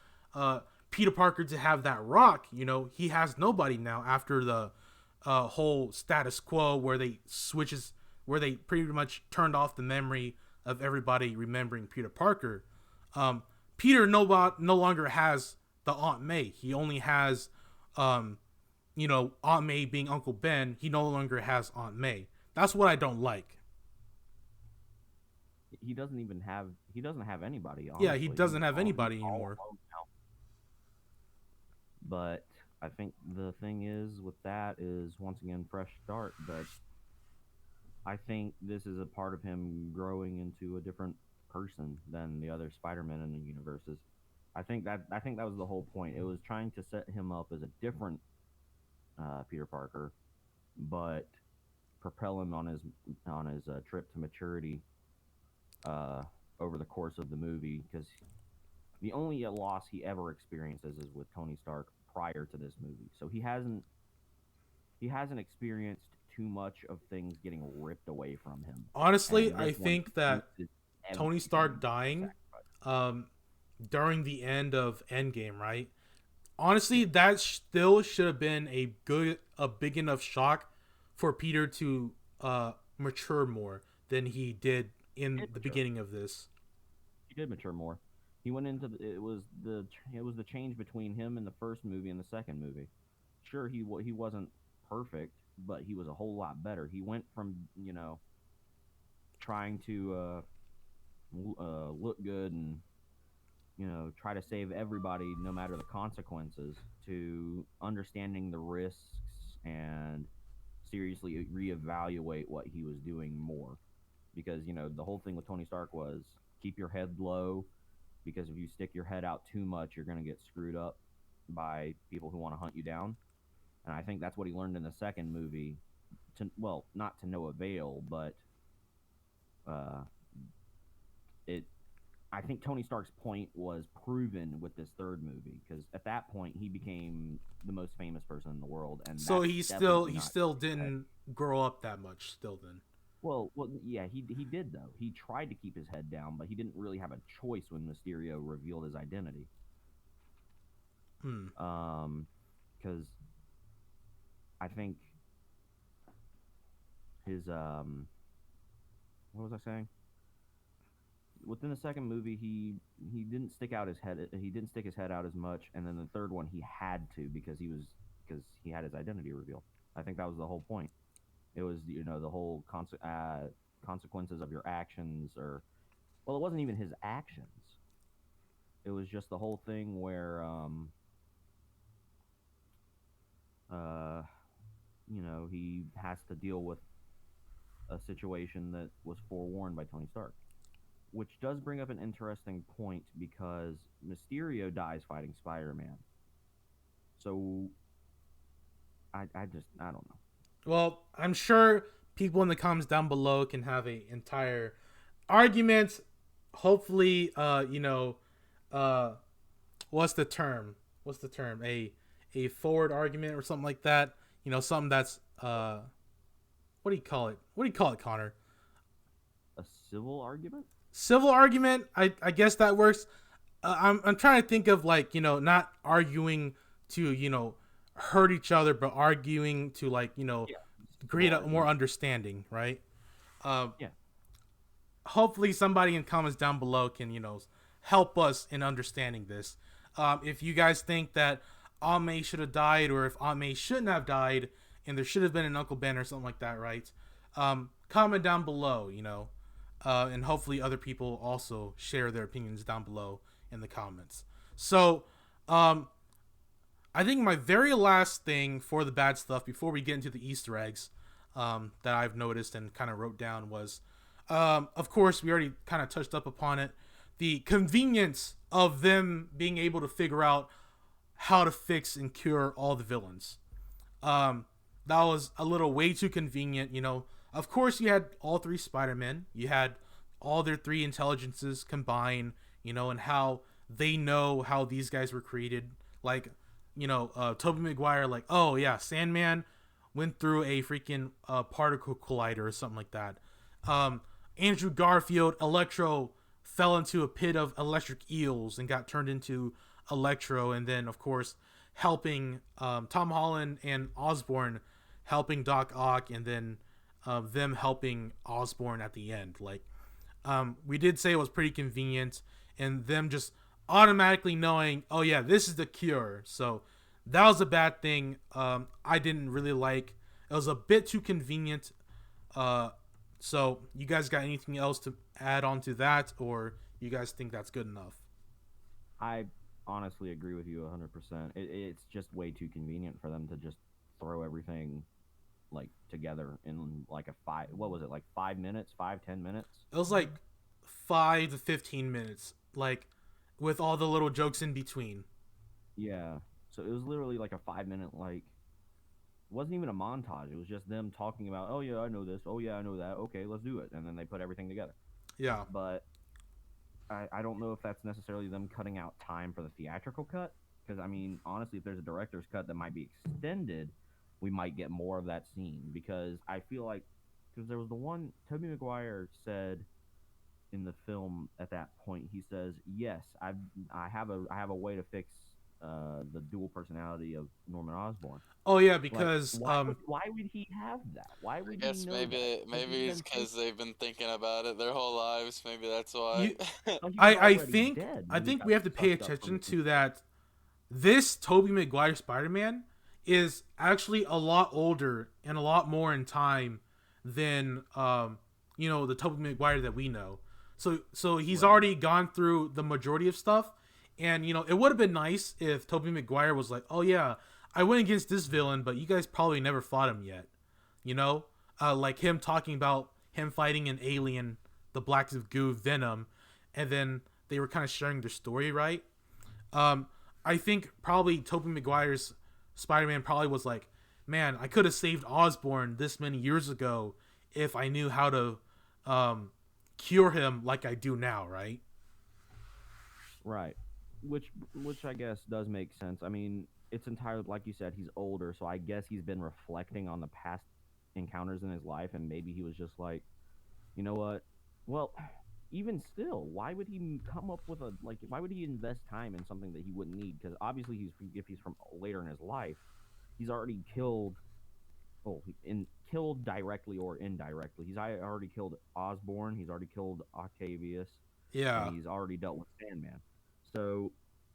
Speaker 1: Peter Parker to have that rock. He has nobody now after the whole status quo where they pretty much turned off the memory of everybody remembering Peter Parker. Peter no longer has the Aunt May. He only has, Aunt May being Uncle Ben. He no longer has Aunt May. That's what I don't like.
Speaker 2: He doesn't have anybody. Honestly.
Speaker 1: Yeah, he doesn't have anybody anymore.
Speaker 2: But I think the thing is with that is once again fresh start. But I think this is a part of him growing into a different person than the other Spider-Man in the universes. I think that was the whole point. It was trying to set him up as a different Peter Parker, but propel him on his trip to maturity over the course of the movie. Because the only loss he ever experiences is with Tony Stark prior to this movie. So he hasn't experienced too much of things getting ripped away from him.
Speaker 1: Honestly, I think that Tony Stark dying during the end of Endgame, right? Honestly, that still should have been a big enough shock for Peter to mature more than he did in the beginning of this.
Speaker 2: He did mature more. He went into it was the change between him in the first movie and the second movie. Sure, he wasn't perfect, but he was a whole lot better. He went from trying to look good and try to save everybody no matter the consequences, to understanding the risks and seriously reevaluate what he was doing more. Because the whole thing with Tony Stark was keep your head low, because if you stick your head out too much, you're going to get screwed up by people who want to hunt you down. And I think that's what he learned in the second movie. Not to no avail, but I think Tony Stark's point was proven with this third movie, because at that point he became the most famous person in the world, and
Speaker 1: so he still didn't grow up that much. Still, then.
Speaker 2: Well, yeah, he did though. He tried to keep his head down, but he didn't really have a choice when Mysterio revealed his identity. Because I think his what was I saying? Within the second movie, he didn't stick out his head. He didn't stick his head out as much, and then the third one he had to because he had his identity revealed. I think that was the whole point. It was the whole consequences of your actions, or it wasn't even his actions. It was just the whole thing where he has to deal with a situation that was forewarned by Tony Stark. Which does bring up an interesting point, because Mysterio dies fighting Spider-Man. So, I don't know.
Speaker 1: Well, I'm sure people in the comments down below can have an entire argument. Hopefully, what's the term? A forward argument or something like that. Something that's what do you call it? What do you call it, Connor?
Speaker 2: A civil argument?
Speaker 1: Civil argument, I guess that works. I'm trying to think of not arguing to hurt each other, but arguing to create a more understanding, right?
Speaker 2: Yeah.
Speaker 1: Hopefully somebody in comments down below can help us in understanding this. If you guys think that Aunt May should have died, or if Aunt May shouldn't have died, and there should have been an Uncle Ben or something like that, right? Comment down below, and hopefully other people also share their opinions down below in the comments. So, I think my very last thing for the bad stuff before we get into the Easter eggs that I've noticed and kind of wrote down was, of course, we already kind of touched up upon it, the convenience of them being able to figure out how to fix and cure all the villains. That was a little way too convenient, Of course, you had all three Spider-Men. You had all their three intelligences combined, and how they know how these guys were created. Like, Tobey Maguire, oh yeah, Sandman went through a freaking particle collider or something like that. Andrew Garfield, Electro fell into a pit of electric eels and got turned into Electro, and then of course helping Tom Holland and Osborn helping Doc Ock, and then them helping Osborn at the end. Like we did say it was pretty convenient, and them just automatically knowing, oh yeah, this is the cure. So that was a bad thing. I didn't really like. It was a bit too convenient. So you guys got anything else to add on to that, or you guys think that's good enough?
Speaker 2: I honestly agree with you 100%. It's just way too convenient for them to just throw everything like together in like a five. What was it, like 5 minutes, 5-10 minutes?
Speaker 1: It was like 5 to 15 minutes, like with all the little jokes in between.
Speaker 2: Yeah. So it was literally like a 5 minute like. It wasn't even a montage. It was just them talking about, oh yeah, I know this. Oh yeah, I know that. Okay, let's do it. And then they put everything together.
Speaker 1: Yeah.
Speaker 2: But I don't know if that's necessarily them cutting out time for the theatrical cut. Because, I mean, honestly, if there's a director's cut that might be extended, we might get more of that scene. Because I feel like, because there was the one, Tobey Maguire said in the film at that point, he says, yes, I have a way to fix the dual personality of Norman Osborn.
Speaker 1: Oh yeah,
Speaker 2: Like,
Speaker 1: because
Speaker 2: why would he have that? Why
Speaker 3: I
Speaker 2: would he
Speaker 3: guess
Speaker 2: know
Speaker 3: maybe
Speaker 2: that?
Speaker 3: maybe it's because they've been thinking about it their whole lives. Maybe that's why.
Speaker 1: you,
Speaker 2: Well, he was
Speaker 1: I
Speaker 2: already
Speaker 1: think
Speaker 2: dead
Speaker 1: I
Speaker 2: when he
Speaker 1: think
Speaker 2: got
Speaker 1: we have to pay
Speaker 2: sucked up
Speaker 1: attention
Speaker 2: from
Speaker 1: to that. This Tobey Maguire Spider-Man is actually a lot older and a lot more in time than the Tobey Maguire that we know. So he's
Speaker 2: Right.
Speaker 1: already gone through the majority of stuff, and it would have been nice if Tobey Maguire was like, oh yeah, I went against this villain, but you guys probably never fought him yet. Like him talking about him fighting an alien, the Black Goo Venom, and then they were kind of sharing their story, right? I think probably Tobey Maguire's Spider-Man probably was like, man, I could have saved Osborn this many years ago if I knew how to cure him like I do now, right?
Speaker 2: Right. Which I guess does make sense. I mean, it's entirely like you said, he's older, so I guess he's been reflecting on the past encounters in his life, and maybe he was just like, you know what? Well, even still, why would he come up with why would he invest time in something that he wouldn't need? Because obviously if he's from later in his life, he's already killed. Oh, killed directly or indirectly. He's already killed Osborn. He's already killed Octavius,
Speaker 1: Yeah.
Speaker 2: and he's already dealt with Sandman. So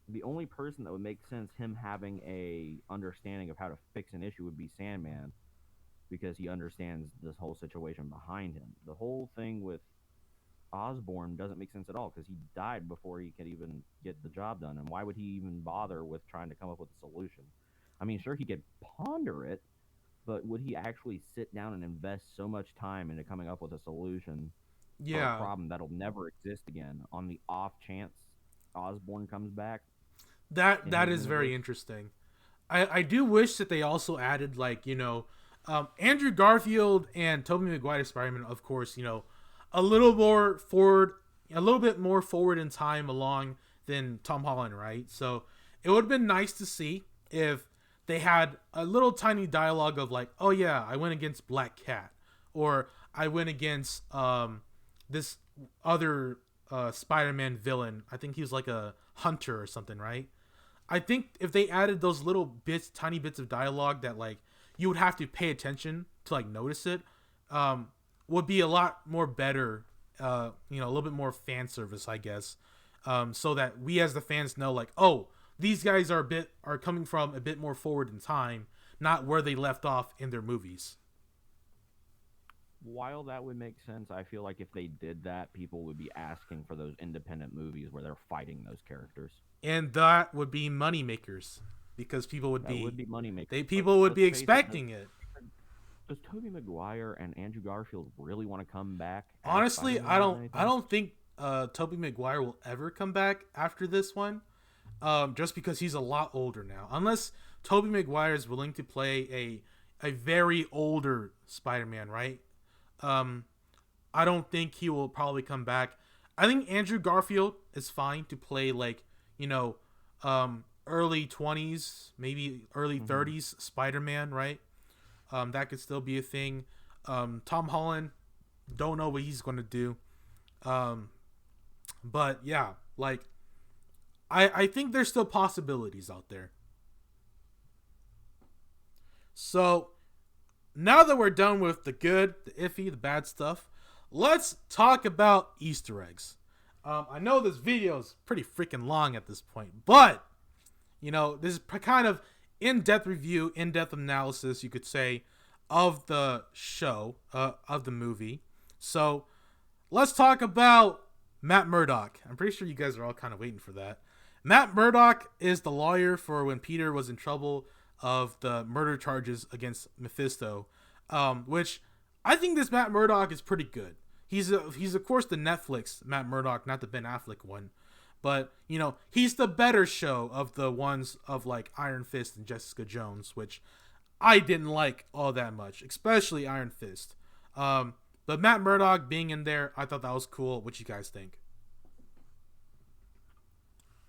Speaker 2: the only person that would make sense him having a understanding of how to fix an issue would be Sandman, because he understands this whole situation behind him. The whole thing with Osborn doesn't make sense at all because he died before he could even get the job done. And why would he even bother with trying to come up with a solution? I mean, sure, he could ponder it, but would he actually sit down and invest so much time into coming up with a solution for a
Speaker 1: Yeah.
Speaker 2: problem that'll never exist again on the off chance Osborn comes back in
Speaker 1: That
Speaker 2: his
Speaker 1: is very
Speaker 2: universe?
Speaker 1: interesting. I do wish that they also added Andrew Garfield and Tobey Maguire Spider-Man, of course, a little more forward, a little bit more forward in time along than Tom Holland, right? So it would have been nice to see if they had a little tiny dialogue of like, oh yeah, I went against Black Cat, or I went against this other Spider-Man villain. I think he was like a hunter or something, right? I think if they added those little bits, tiny bits of dialogue that like you would have to pay attention to like notice it, would be a lot more better. A little bit more fan service, I guess, so that we as the fans know like, oh, these guys are coming from a bit more forward in time, not where they left off in their movies.
Speaker 2: While that would make sense, I feel like if they did that, people would be asking for those independent movies where they're fighting those characters.
Speaker 1: And that would be money makers because
Speaker 2: That would be moneymakers.
Speaker 1: people would
Speaker 2: Let's
Speaker 1: be
Speaker 2: face it,
Speaker 1: expecting it.
Speaker 2: does Tobey Maguire and Andrew Garfield really want to come back? As
Speaker 1: Honestly,
Speaker 2: Spider-Man
Speaker 1: I
Speaker 2: or
Speaker 1: don't
Speaker 2: anything?
Speaker 1: I don't think Tobey Maguire will ever come back after this one. Just because he's a lot older now. Unless Tobey Maguire is willing to play a very older Spider-Man, right? I don't think he will probably come back. I think Andrew Garfield is fine to play like, early 20s, maybe early 30s Spider-Man, right? That could still be a thing. Tom Holland, don't know what he's going to do. But yeah, like I think there's still possibilities out there. So now that we're done with the good, the iffy, the bad stuff, let's talk about Easter eggs. I know this video is pretty freaking long at this point, but this is kind of in-depth review, in-depth analysis, you could say, of the show, of the movie. So let's talk about Matt Murdock. I'm pretty sure you guys are all kind of waiting for that. Matt Murdock is the lawyer for when Peter was in trouble of the murder charges against Mephisto, which I think this Matt Murdock is pretty good. He's of course the Netflix Matt Murdock, not the Ben Affleck one, but he's the better show of the ones of like Iron Fist and Jessica Jones, which I didn't like all that much, especially Iron Fist. But Matt Murdock being in there, I thought that was cool. What you guys think?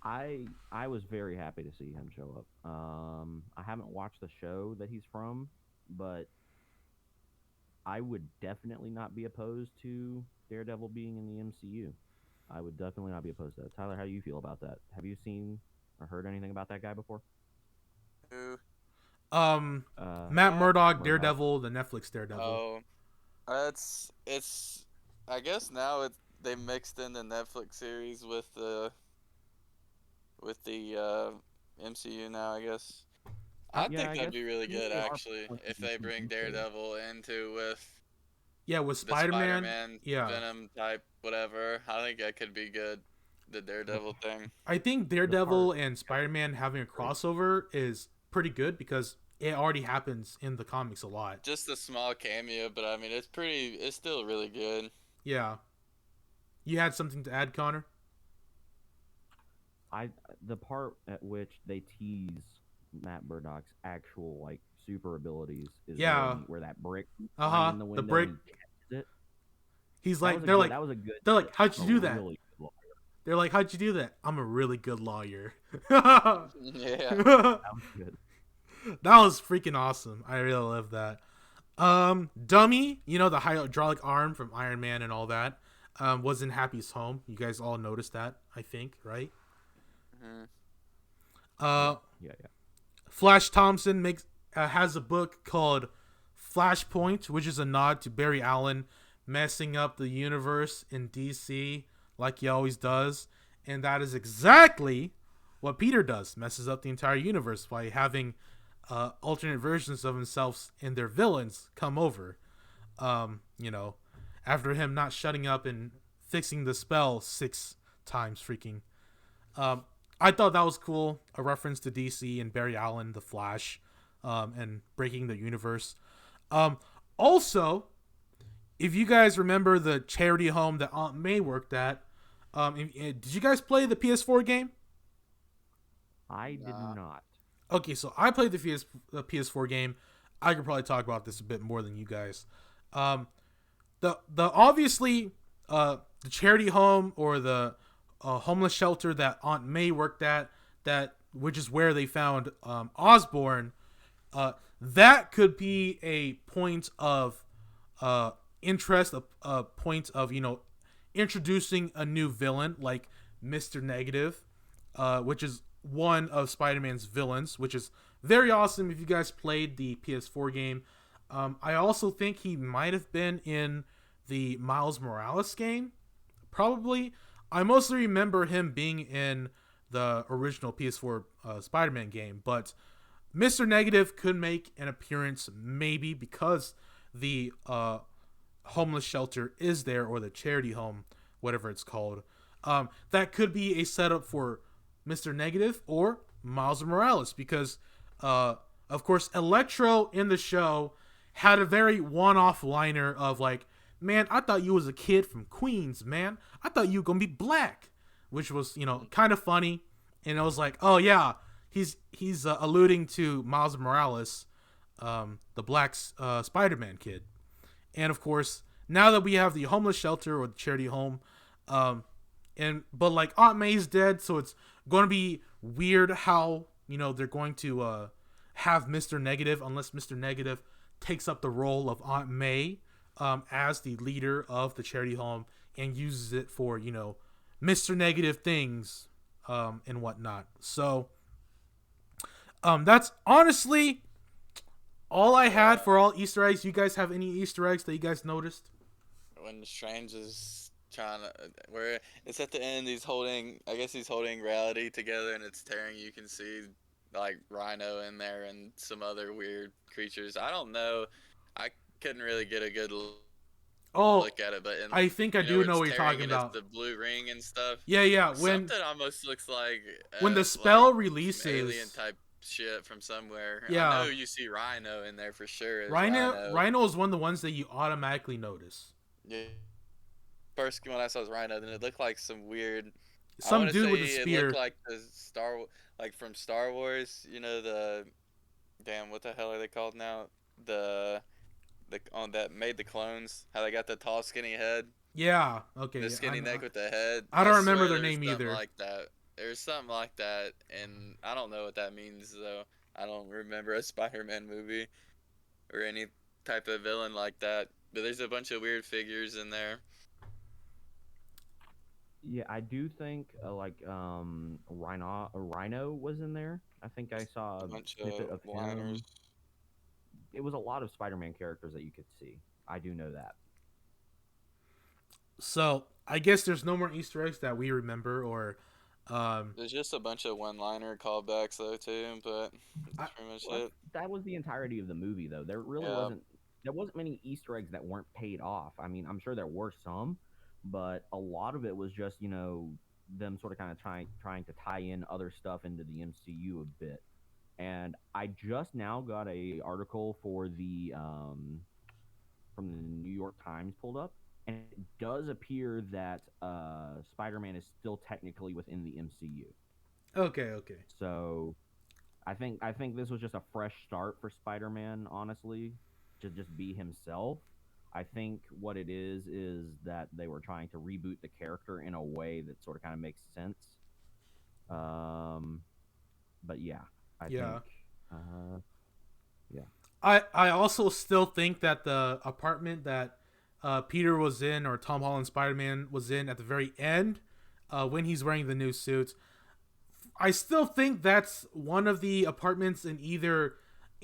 Speaker 2: I was very happy to see him show up. I haven't watched the show that he's from, but I would definitely not be opposed to Daredevil being in the MCU. I would definitely not be opposed to that. Tyler, how do you feel about that? Have you seen or heard anything about that guy before?
Speaker 3: Who?
Speaker 1: Matt Murdock, Daredevil, the Netflix Daredevil.
Speaker 3: Oh, it's. I guess now they mixed in the Netflix series with the MCU now. I guess. I think that'd be really good actually if they bring Daredevil into with
Speaker 1: Spider-Man,
Speaker 3: Venom type whatever. I think that could be good. The Daredevil thing.
Speaker 1: I think Daredevil and Spider-Man having a crossover is pretty good because it already happens in the comics a lot.
Speaker 3: Just a small cameo, but I mean it's still really good.
Speaker 1: Yeah. You had something to add, Connor?
Speaker 2: The part at which they tease Matt Murdock's actual like super abilities is where that brick in the window,
Speaker 1: the brick. He's like, they're like, how'd you do that? Really they're like, how'd you do that? I'm a really good lawyer.
Speaker 3: Yeah,
Speaker 2: that was good.
Speaker 1: That was freaking awesome. I really love that. Dummy, the hydraulic arm from Iron Man and all that, was in Happy's home. You guys all noticed that, I think, right?
Speaker 2: Yeah.
Speaker 1: Flash Thompson has a book called Flashpoint, which is a nod to Barry Allen messing up the universe in DC like he always does, and that is exactly what Peter does. Messes up the entire universe by having alternate versions of himself and their villains come over. After him not shutting up and fixing the spell 6 times freaking. I thought that was cool. A reference to DC and Barry Allen, the Flash, and breaking the universe. Also, if you guys remember the charity home that Aunt May worked at, did you guys play the PS4 game?
Speaker 2: I did not.
Speaker 1: Okay, so I played the PS4 game. I could probably talk about this a bit more than you guys. The obviously the charity home or the homeless shelter that Aunt May worked at, which is where they found Osborn. That could be a point of interest, a point of introducing a new villain like Mr. Negative, which is one of Spider-Man's villains, which is very awesome if you guys played the PS4 game. I also think he might have been in the Miles Morales game, probably. I mostly remember him being in the original PS4 Spider-Man game, but Mr. Negative could make an appearance maybe because the homeless shelter is there, or the charity home, whatever it's called. That could be a setup for Mr. Negative or Miles Morales because, of course, Electro in the show had a very one-off liner of like, man, I thought you was a kid from Queens, man. I thought you were going to be black, which was, kind of funny. And it was like, oh, yeah, he's alluding to Miles Morales, the black Spider-Man kid. And, of course, now that we have the homeless shelter or the charity home, but like Aunt May's dead, so it's going to be weird how, they're going to have Mr. Negative, unless Mr. Negative takes up the role of Aunt May as the leader of the charity home and uses it for, Mr. Negative things and whatnot. So that's honestly all I had for all Easter eggs. You guys have any Easter eggs that you guys noticed?
Speaker 3: When Strange is trying to, where it's at the end, I guess he's holding reality together and it's tearing. You can see like Rhino in there and some other weird creatures. I don't know. I couldn't really get a good
Speaker 1: Oh,
Speaker 3: look at it, but in
Speaker 1: I think I do
Speaker 3: where
Speaker 1: know
Speaker 3: it's
Speaker 1: what you're
Speaker 3: tearing
Speaker 1: talking
Speaker 3: and it's
Speaker 1: about.
Speaker 3: the blue ring and stuff.
Speaker 1: Yeah, yeah. When
Speaker 3: Something almost looks
Speaker 1: when the
Speaker 3: like
Speaker 1: spell
Speaker 3: some alien
Speaker 1: releases,
Speaker 3: type shit from somewhere. I know
Speaker 1: yeah,
Speaker 3: you see Rhino in there for sure as
Speaker 1: Rhino
Speaker 3: Rhino.
Speaker 1: Rhino is one of the ones that you automatically notice.
Speaker 3: Yeah. First when I saw it was Rhino, then it looked like some weird. I
Speaker 1: Some
Speaker 3: want to
Speaker 1: dude with a
Speaker 3: say it looked
Speaker 1: spear.
Speaker 3: like like from Star Wars. You know the damn what the hell are they called now? The on that made the clones. How they got the tall skinny head,
Speaker 1: Yeah. Okay.
Speaker 3: the
Speaker 1: Yeah,
Speaker 3: skinny neck with the head.
Speaker 1: I
Speaker 3: I
Speaker 1: don't remember
Speaker 3: swear
Speaker 1: their
Speaker 3: there's
Speaker 1: name
Speaker 3: something
Speaker 1: either.
Speaker 3: like that. There's something like that, and I don't know what that means though. I don't remember a Spider-Man movie or any type of villain like that. But there's a bunch of weird figures in there.
Speaker 2: Yeah, I do think Rhino was in there. I think I saw
Speaker 3: A
Speaker 2: a
Speaker 3: bunch
Speaker 2: snippet
Speaker 3: of
Speaker 2: of
Speaker 3: liners.
Speaker 2: him. It was a lot of Spider-Man characters that you could see. I do know that.
Speaker 1: So I guess there's no more Easter eggs that we remember, or
Speaker 3: There's just a bunch of one-liner callbacks though too, but
Speaker 1: I,
Speaker 3: that's pretty much
Speaker 2: Well,
Speaker 3: it.
Speaker 2: that was the entirety of the movie, though.
Speaker 3: Yeah,
Speaker 2: There wasn't many Easter eggs that weren't paid off. I mean, I'm sure there were some, but a lot of it was just them sort of kind of trying to tie in other stuff into the MCU a bit. And I just now got a article for the from the New York Times pulled up, and it does appear that Spider-Man is still technically within the MCU.
Speaker 1: okay, okay,
Speaker 2: So I think this was just a fresh start for Spider-Man, honestly, to just be himself. I think what it is that they were trying to reboot the character in a way that sort of kind of makes sense. Um, but yeah, I think
Speaker 1: yeah.
Speaker 2: uh, yeah.
Speaker 1: I also still think that the apartment that Peter was in, or Tom Holland Spider Man was in at the very end, when he's wearing the new suit, I still think that's one of the apartments in either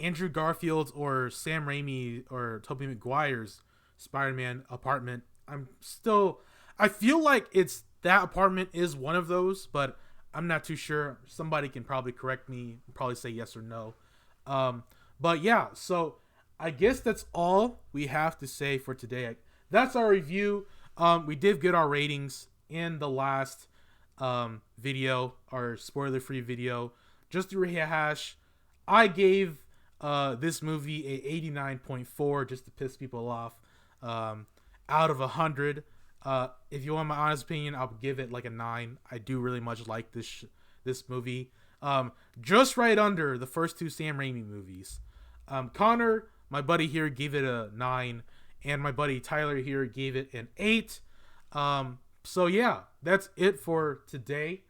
Speaker 1: Andrew Garfield's or Sam Raimi or Tobey Maguire's Spider-Man apartment. I feel like it's that apartment is one of those, but I'm not too sure. Somebody can probably correct me, probably say yes or no. Um, but yeah, so I guess that's all we have to say for today. That's our review. We did get our ratings in the last video, our spoiler free video. Just to rehash, I gave this movie a 89.4 just to piss people off, out of 100. If you want my honest opinion, I'll give it like a 9. I do really much like this movie. Just right under the first two Sam Raimi movies. Connor, my buddy here, gave it a 9, and my buddy Tyler here gave it an 8. So yeah, that's it for today.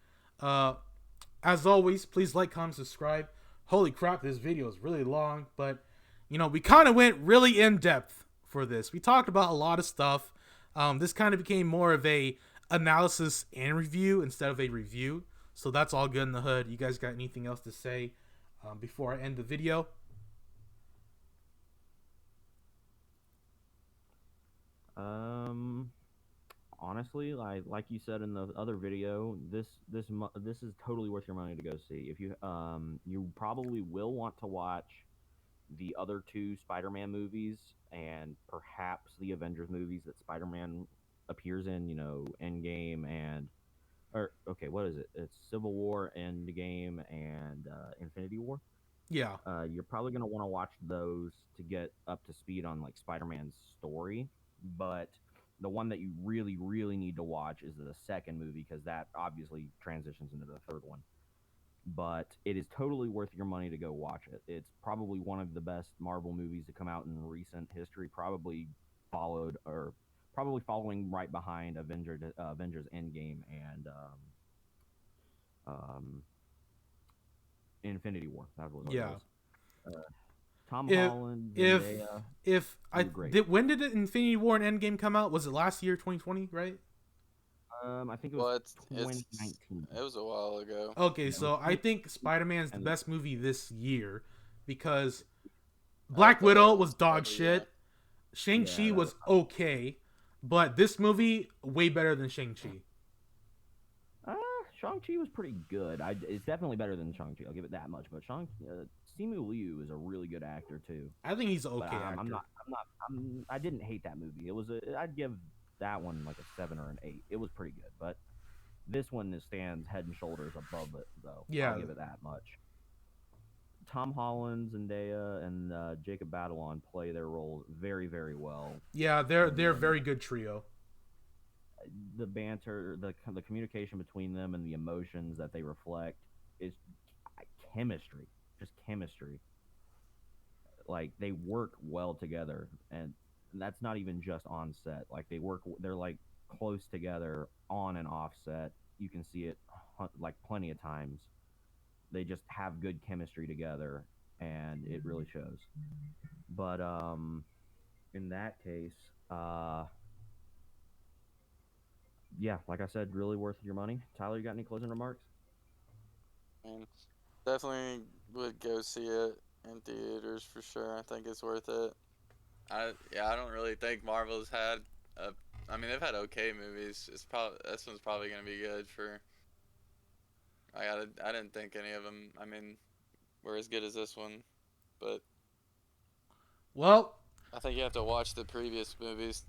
Speaker 1: As always, please like, comment, subscribe. Holy crap, this video is really long, but we kind of went really in depth for this. We talked about a lot of stuff. This kind of became more of a analysis and review instead of a review. So that's all good in the hood. You guys got anything else to say before I end the video?
Speaker 2: Um, Honestly, like you said in the other video, this is totally worth your money to go see. If you probably will want to watch the other two Spider-Man movies and perhaps the Avengers movies that Spider-Man appears in, Endgame and or okay, what is it? It's Civil War, Endgame, and Infinity War.
Speaker 1: Yeah,
Speaker 2: You're probably gonna want to watch those to get up to speed on like Spider-Man's story, but the one that you really, really need to watch is the second movie because that obviously transitions into the third one. But it is totally worth your money to go watch it. It's probably one of the best Marvel movies to come out in recent history. Probably following right behind Avengers Endgame and um, Infinity War. That was what it
Speaker 1: yeah.
Speaker 2: was. Tom
Speaker 1: if
Speaker 2: Holland,
Speaker 1: if
Speaker 2: Zendaya.
Speaker 1: if
Speaker 2: They
Speaker 1: I
Speaker 2: were great.
Speaker 1: did, when did Infinity War and Endgame come out? Was it last year, 2020, right?
Speaker 2: I think it was
Speaker 3: Well,
Speaker 2: 2019.
Speaker 3: it was a while ago.
Speaker 1: Okay,
Speaker 2: Yeah, it was
Speaker 1: so I think Spider-Man is the
Speaker 2: and
Speaker 1: best movie this year because
Speaker 3: I
Speaker 1: Black
Speaker 3: thought
Speaker 1: Widow
Speaker 3: it
Speaker 1: was
Speaker 3: was
Speaker 1: dog
Speaker 3: better, yeah.
Speaker 1: shit.
Speaker 2: yeah,
Speaker 1: Shang-Chi
Speaker 2: that was.
Speaker 1: was okay, but this movie way better than Shang-Chi.
Speaker 2: Uh, Shang-Chi was pretty good. It's definitely better than Shang-Chi. I'll give it that much. But Simu Liu is a really good actor too.
Speaker 1: I think he's an
Speaker 2: But
Speaker 1: okay
Speaker 2: I'm
Speaker 1: actor.
Speaker 2: not. I'm not. I didn't hate that movie. It was a. I'd give that one like a 7 or an 8. It was pretty good. But this one stands head and shoulders above it, though.
Speaker 1: Yeah.
Speaker 2: I'll give it that much. Tom Holland, Zendaya, and Jacob Batalon play their roles very, very well.
Speaker 1: Yeah, they're a
Speaker 2: And
Speaker 1: very good trio.
Speaker 2: the banter, the communication between them, and the emotions that they reflect is chemistry, just chemistry. Like they work well together, and that's not even just on set. Like they're like close together on and off set. You can see it like plenty of times. They just have good chemistry together, and it really shows. But in that case, yeah, like I said, really worth your money. Tyler, you got any closing remarks?
Speaker 3: And definitely would go see it in theaters for sure. I think it's worth it. I don't really think Marvel's had a. I mean, they've had okay movies. It's probably this one's probably gonna be good for. I didn't think any of them. I mean, were as good as this one, but
Speaker 1: Well,
Speaker 3: I think you have to watch the previous movies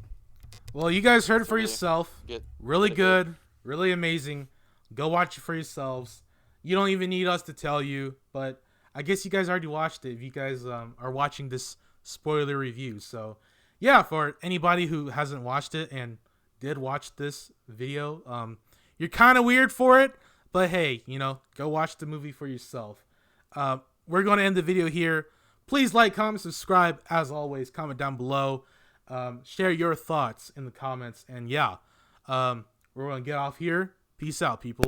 Speaker 1: well, you guys heard it
Speaker 3: to
Speaker 1: for
Speaker 3: really
Speaker 1: yourself.
Speaker 3: get
Speaker 1: Really
Speaker 3: get a good.
Speaker 1: good, really amazing. Go watch it for yourselves. You don't even need us to tell you, but I guess you guys already watched it if you guys are watching this spoiler review. So, yeah, for anybody who hasn't watched it and did watch this video, you're kind of weird for it, but hey, go watch the movie for yourself. We're going to end the video here. Please like, comment, subscribe. As always, comment down below. Share your thoughts in the comments. And yeah, we're going to get off here. Peace out, people.